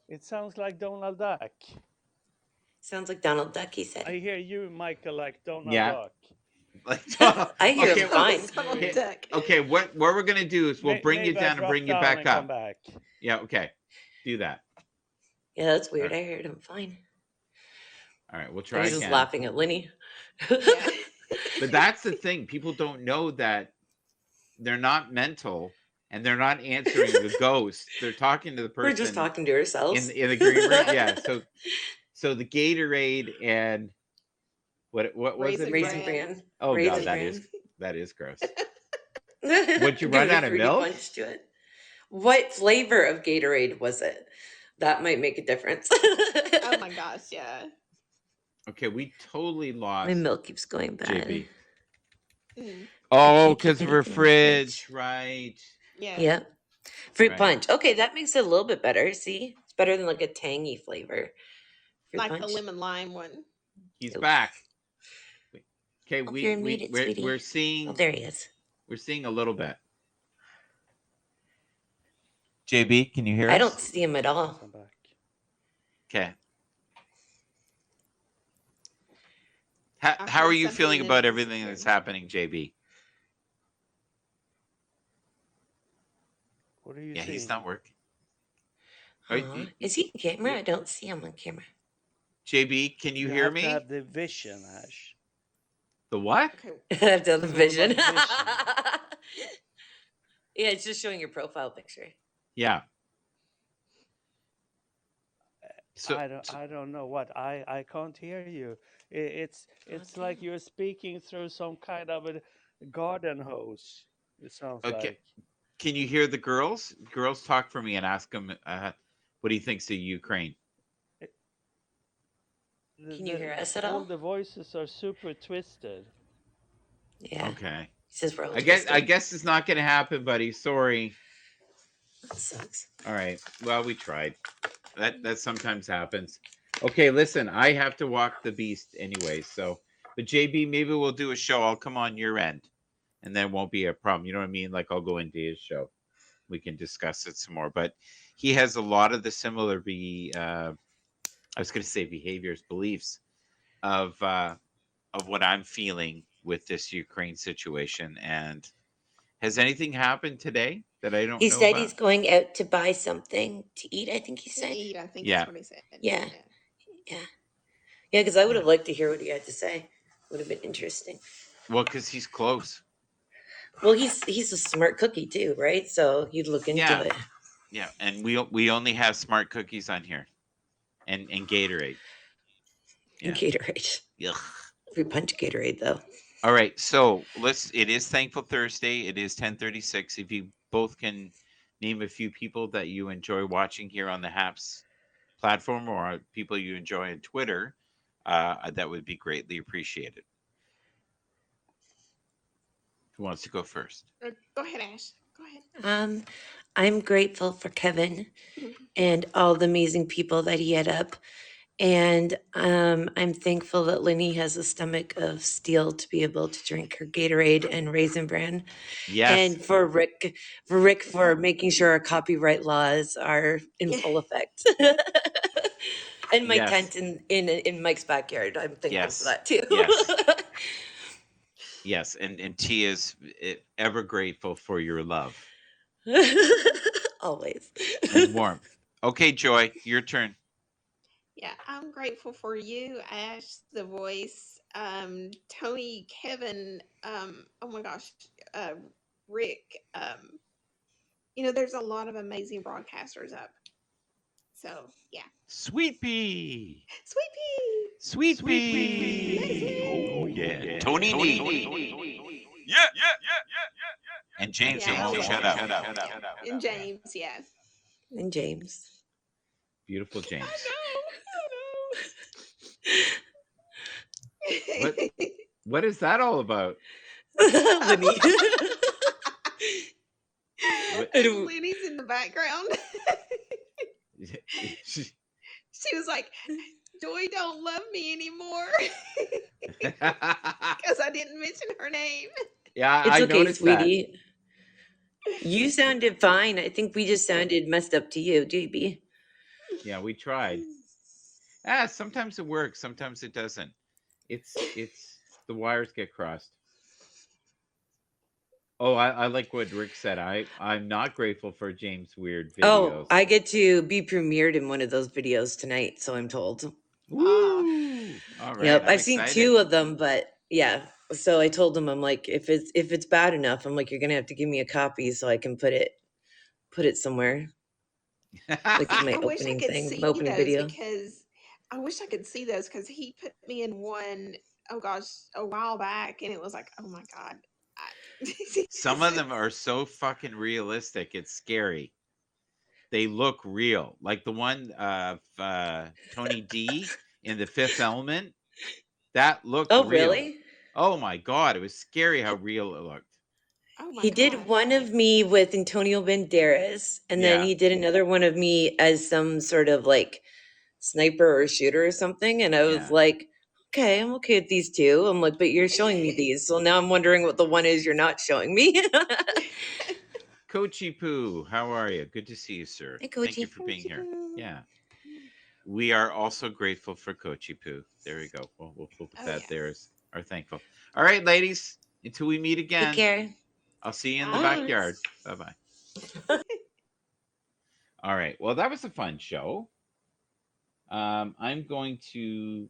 It sounds like Donald Duck. Sounds like Donald Duck, he said. I hear you, Michael, like Donald Yeah. Duck. I hear him fine. Okay, what we're gonna do is we'll bring you Maybe I down and drop bring you down back and up. come back. Yeah, okay. Do that. Yeah, that's weird. I heard him fine. All right, we'll I try was again. just laughing at Lenny. But that's the thing. People don't know that they're not mental and they're not answering the ghost. They're talking to the person. We're just talking to ourselves. In the green room. Yeah. So the Gatorade and what was it? Raisin Bran. Oh Raisin God, Bran. that is gross. Would you run out of Fruity milk? Punch to it. What flavor of Gatorade was it? That might make a difference. Oh my gosh, yeah. Okay, we totally lost. My milk keeps going bad. JB. Mm. Oh, because of her fridge, right? Yeah. Yeah. Fruit Right. punch. Okay, that makes it a little bit better. See? It's better than like a tangy flavor. Fruit Like punch. the lemon lime one. He's back. Okay, you're muted, sweetie. we're seeing. Oh, there he is. We're seeing a little bit. JB, can you hear us? I don't see him at all. Okay. How are you feeling about everything that's happening, JB? What are you Yeah, seeing? he's not working. Is he on camera? I don't see him on camera. JB, can you hear have me? To have the vision, Ash. The what? I have to have the vision. Vision. Yeah, it's just showing your profile picture. Yeah. I don't know what I can't hear you. It's like you're speaking through some kind of a garden hose. It sounds Okay. like. Can you hear the girls? Girls, talk for me and ask them what he thinks of Ukraine. Can you hear us at all? all? The voices are super twisted. Yeah. Okay. He says we're all I guess it's not going to happen, buddy. Sorry. That sucks. All right. Well, we tried. That sometimes happens. Okay, listen, I have to walk the beast anyway. So, but JB, maybe we'll do a show. I'll come on your end, and then won't be a problem. You know what I mean? Like I'll go into his show. We can discuss it some more. But he has a lot of the similar I was going to say behaviors, beliefs of what I'm feeling with this Ukraine situation. And has anything happened today that I don't know He said about? he's going out to buy something to eat, I think he said. To eat, I think Yeah. that's what he said. Yeah. Yeah. Yeah, because I would have liked to hear what he had to say. Would have been interesting. Well, because he's close. Well, he's a smart cookie too, right? So you'd look into it. Yeah, and we only have smart cookies on here, and Gatorade. And Gatorade. Ugh. Fruit punch Gatorade though. All right, so it is Thankful Thursday. It is 10:36. If you both can name a few people that you enjoy watching here on the Happs platform or people you enjoy on Twitter, that would be greatly appreciated. Who wants to go first? Go ahead, Ash. Go ahead. I'm grateful for Kevin and all the amazing people that he had up. And I'm thankful that Lenny has a stomach of steel to be able to drink her Gatorade and Raisin Bran. Yes. And for Rick for making sure our copyright laws are in full effect. And my tent in Mike's backyard. I'm thankful for that too. Yes. Yes, and T is ever grateful for your love. Always. And warmth. Okay, Joy, your turn. Yeah, I'm grateful for you, Ash, the voice, Tony, Kevin, oh my gosh, Rick. There's a lot of amazing broadcasters up. So, yeah. Sweet Pea. Sweet Pea. Sweet Pea. Oh, yeah. Tony Nee. Yeah. And James, Yeah, shut up. And James, yes. And James. Beautiful James. I know. What is that all about? Lenny. And Lenny's in the background. She was like, Joy don't love me anymore. Because I didn't mention her name. Yeah, it's I okay, noticed sweetie. You sounded fine. I think we just sounded messed up to you, JB. Yeah, we tried. Sometimes it works, sometimes it doesn't. It's the wires get crossed. Oh, I like what Rick said. I'm not grateful for James' weird videos. Oh, I get to be premiered in one of those videos tonight, so I'm told. Woo! All right. Yep, I'm I've seen excited. 2 of them, but yeah. So I told him, I'm like, if it's bad enough, I'm like, you're gonna have to give me a copy so I can put it somewhere. Like my opening thing, my opening video. Because I wish I could see those because he put me in one, oh gosh, a while back, and it was like, oh my God. Some of them are so fucking realistic. It's scary. They look real. Like the one of Tony D in The Fifth Element. That looked real. Really? Oh my God. It was scary how real it looked. Oh he did one of me with Antonio Banderas, and then he did another one of me as some sort of like sniper or shooter or something. And I was like, okay, I'm okay with these 2. I'm like, but you're showing me these. So now I'm wondering what the one is you're not showing me. Coachy Poo, how are you? Good to see you, sir. Hey, Coachy. Thank you for being here. Yeah. We are also grateful for Coachy Poo. There we go. We'll put that there as our thankful. All right, ladies, until we meet again. Take care. I'll see you in the backyard. Bye-bye. All right. Well, that was a fun show. I'm going to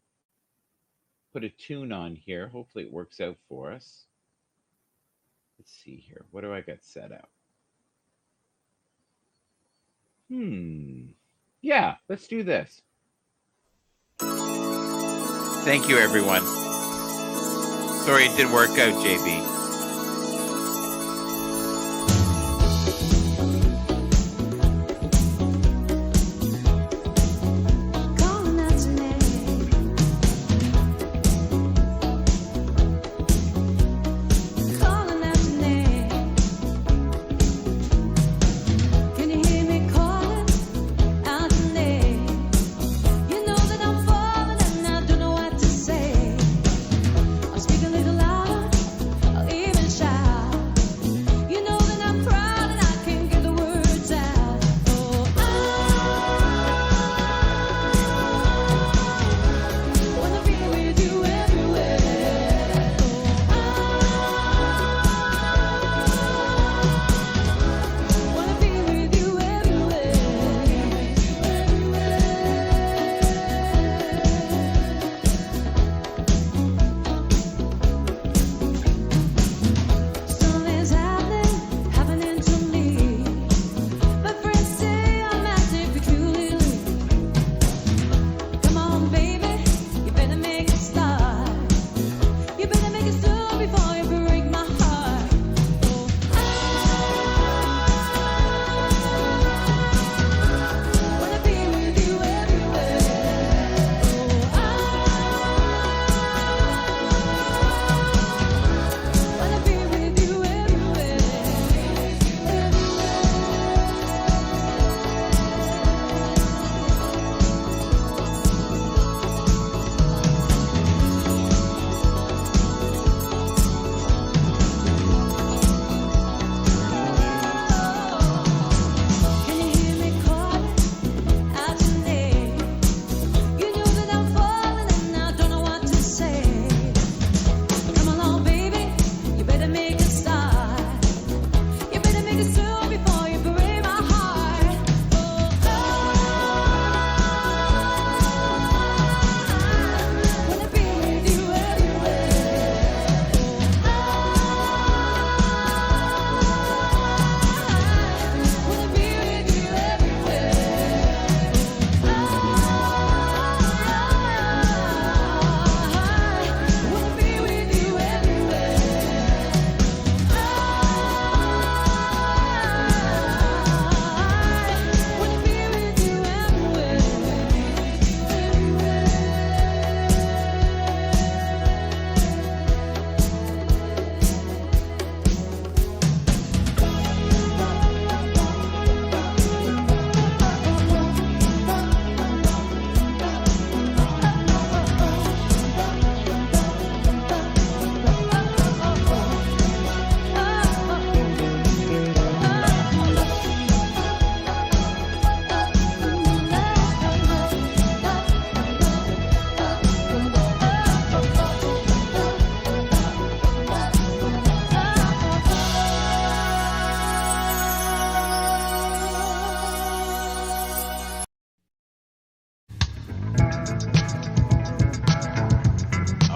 put a tune on here. Hopefully it works out for us. Let's see here. What do I got set up? Yeah, let's do this. Thank you, everyone. Sorry it didn't work out, JB. Speak a little louder.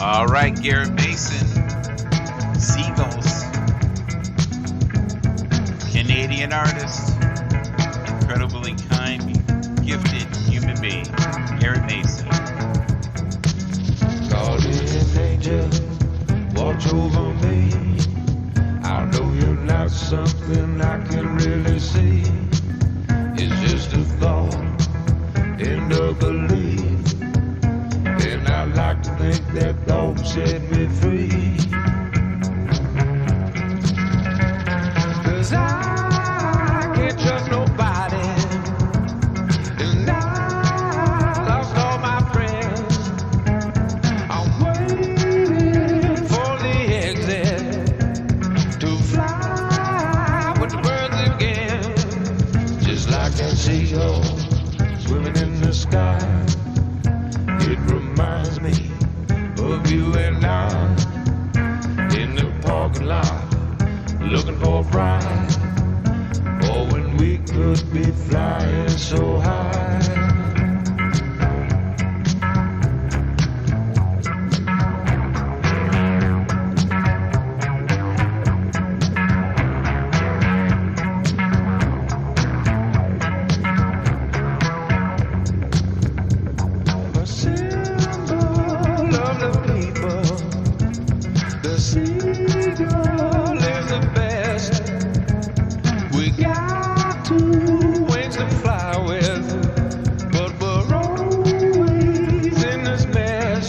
All right, Garrett Mason. Seagulls. Canadian artist. Incredibly kind, gifted human being. Garrett Mason. Guardian angel, watch over me. I know you're not something I can really see. It's just a thought and a belief. And I like to think that thought set me free. 'Cause I can't trust nobody. And I lost all my friends. I'm waiting for the exit to fly with the birds again. Just like that seagull swimming in the sky. It reminds me of you and I in the parking lot looking for a ride. Or when we could be flying so high. A symbol of the people. The seagull is the best. We got two wings to fly with, but we're always in this mess.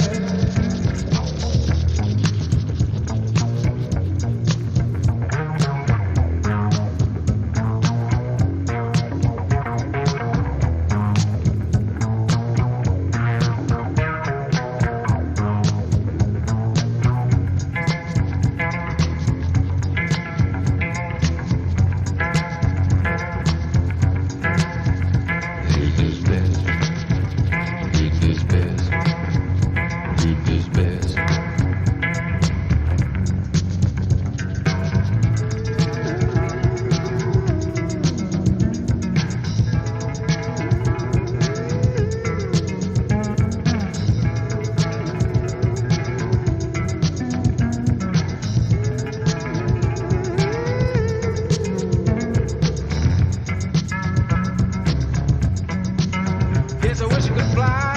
Yes, I wish I could fly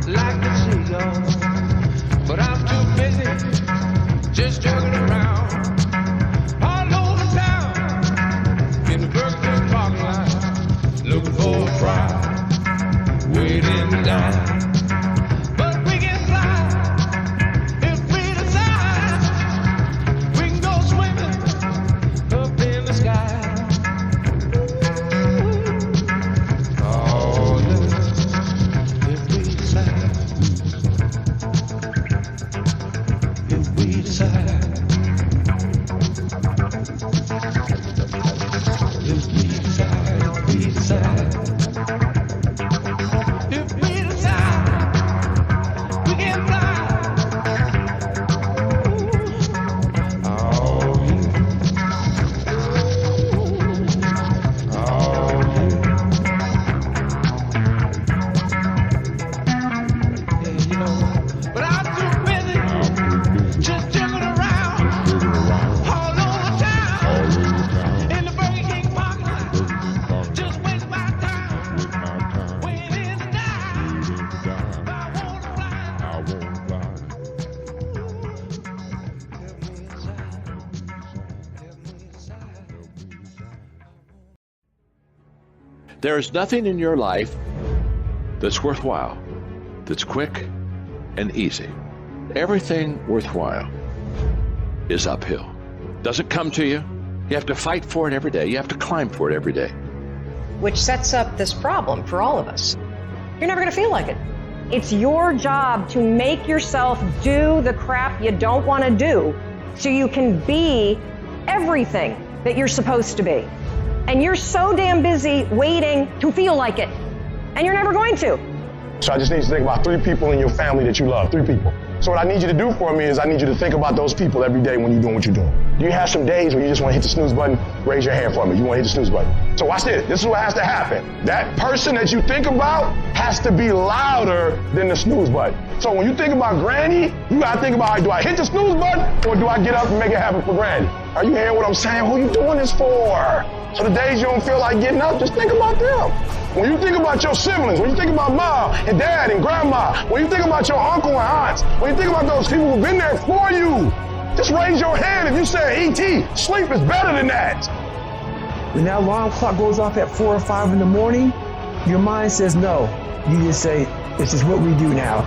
like the seagull, but I'm too busy just jogging around all over town in the Burger King parking lot, looking for a ride, waiting to die. But we can fly if we decide. We can go swimming up in the sky. Oh, yeah. If we decide. If we decide. If we decide. If we decide. If we decide. We can fly. Oh, yeah. Oh, yeah. Yeah, you know what? But I'm too busy just jiggling around all over town in the Burger King parking lot. Just waste my time waiting to die. I wanna fly. There is nothing in your life that's worthwhile, that's quick and easy. Everything worthwhile is uphill. Doesn't come to you. You have to fight for it every day. You have to climb for it every day. Which sets up this problem for all of us. You're never going to feel like it. It's your job to make yourself do the crap you don't want to do so you can be everything that you're supposed to be. And you're so damn busy waiting to feel like it. And you're never going to. So I just need you to think about 3 people in your family that you love, 3 people. So what I need you to do for me is I need you to think about those people every day when you're doing what you're doing. Do you have some days where you just want to hit the snooze button? Raise your hand for me. You want to hit the snooze button. So watch this. This is what has to happen. That person that you think about has to be louder than the snooze button. So when you think about Granny, you got to think about, do I hit the snooze button or do I get up and make it happen for Granny? Are you hearing what I'm saying? Who you doing this for? So the days you don't feel like getting up, just think about them. When you think about your siblings, when you think about mom and dad and grandma, when you think about your uncle and aunts, when you think about those people who've been there for you, just raise your hand if you say, E.T., sleep is better than that. When that alarm clock goes off at 4 or 5 in the morning, your mind says no. You just say, this is what we do now.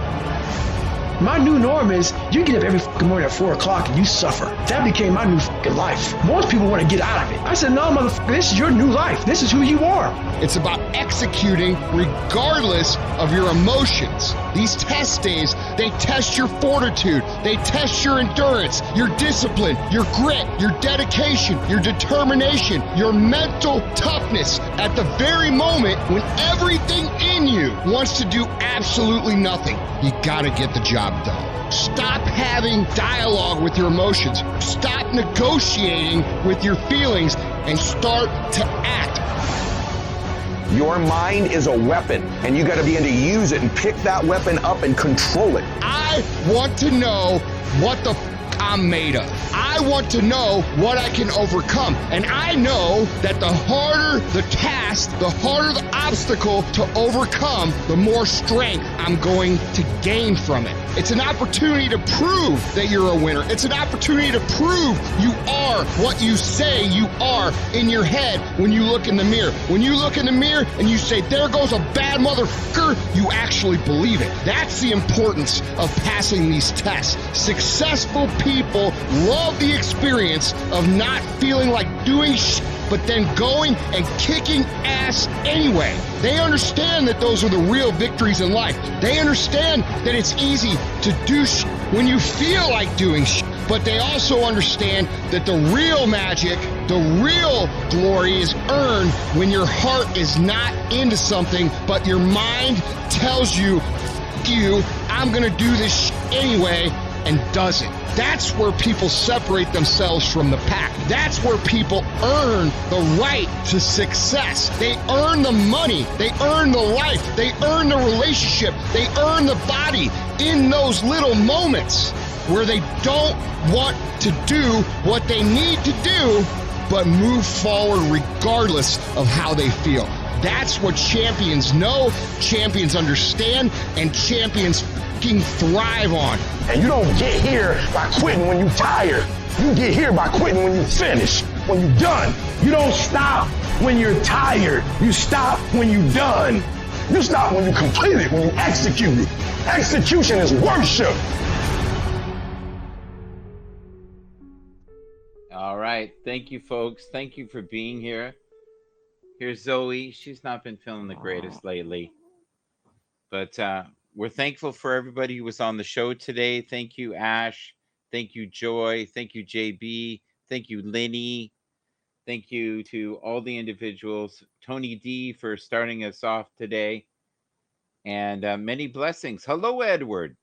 My new norm is you get up every fucking morning at 4 o'clock and you suffer. That became my new fucking life. Most people want to get out of it. I said, no, motherfucker, this is your new life. This is who you are. It's about executing regardless of your emotions. These test days, they test your fortitude. They test your endurance, your discipline, your grit, your dedication, your determination, your mental toughness at the very moment when everything in you wants to do absolutely nothing. You gotta get the job done. Stop having dialogue with your emotions. Stop negotiating with your feelings and start to act. Your mind is a weapon, and you got to be able to use it and pick that weapon up and control it. I want to know what the I'm made of. I want to know what I can overcome. And I know that the harder the task, the harder the obstacle to overcome, the more strength I'm going to gain from it. It's an opportunity to prove that you're a winner. It's an opportunity to prove you are what you say you are in your head when you look in the mirror. When you look in the mirror and you say, there goes a bad motherfucker, you actually believe it. That's the importance of passing these tests. Successful people love the experience of not feeling like doing shit, but then going and kicking ass anyway. They understand that those are the real victories in life. They understand that it's easy to do shit when you feel like doing shit. But they also understand that the real magic, the real glory is earned when your heart is not into something, but your mind tells you, F you, I'm gonna do this shit anyway, and does it. That's where people separate themselves from the pack. That's where people earn the right to success. They earn the money. They earn the life. They earn the relationship. They earn the body in those little moments where they don't want to do what they need to do, but move forward regardless of how they feel. That's what champions know, champions understand, and champions fucking thrive on. And you don't get here by quitting when you're tired. You get here by quitting when you finish, when you're done. You don't stop when you're tired. You stop when you're done. You stop when you complete it, when you execute it. Execution is worship. All right. Thank you, folks. Thank you for being here. Here's Zoe. She's not been feeling the greatest lately. But we're thankful for everybody who was on the show today. Thank you, Ash. Thank you, Joy. Thank you, JB. Thank you, Linny. Thank you to all the individuals. Tony D for starting us off today. And many blessings. Hello, Edward.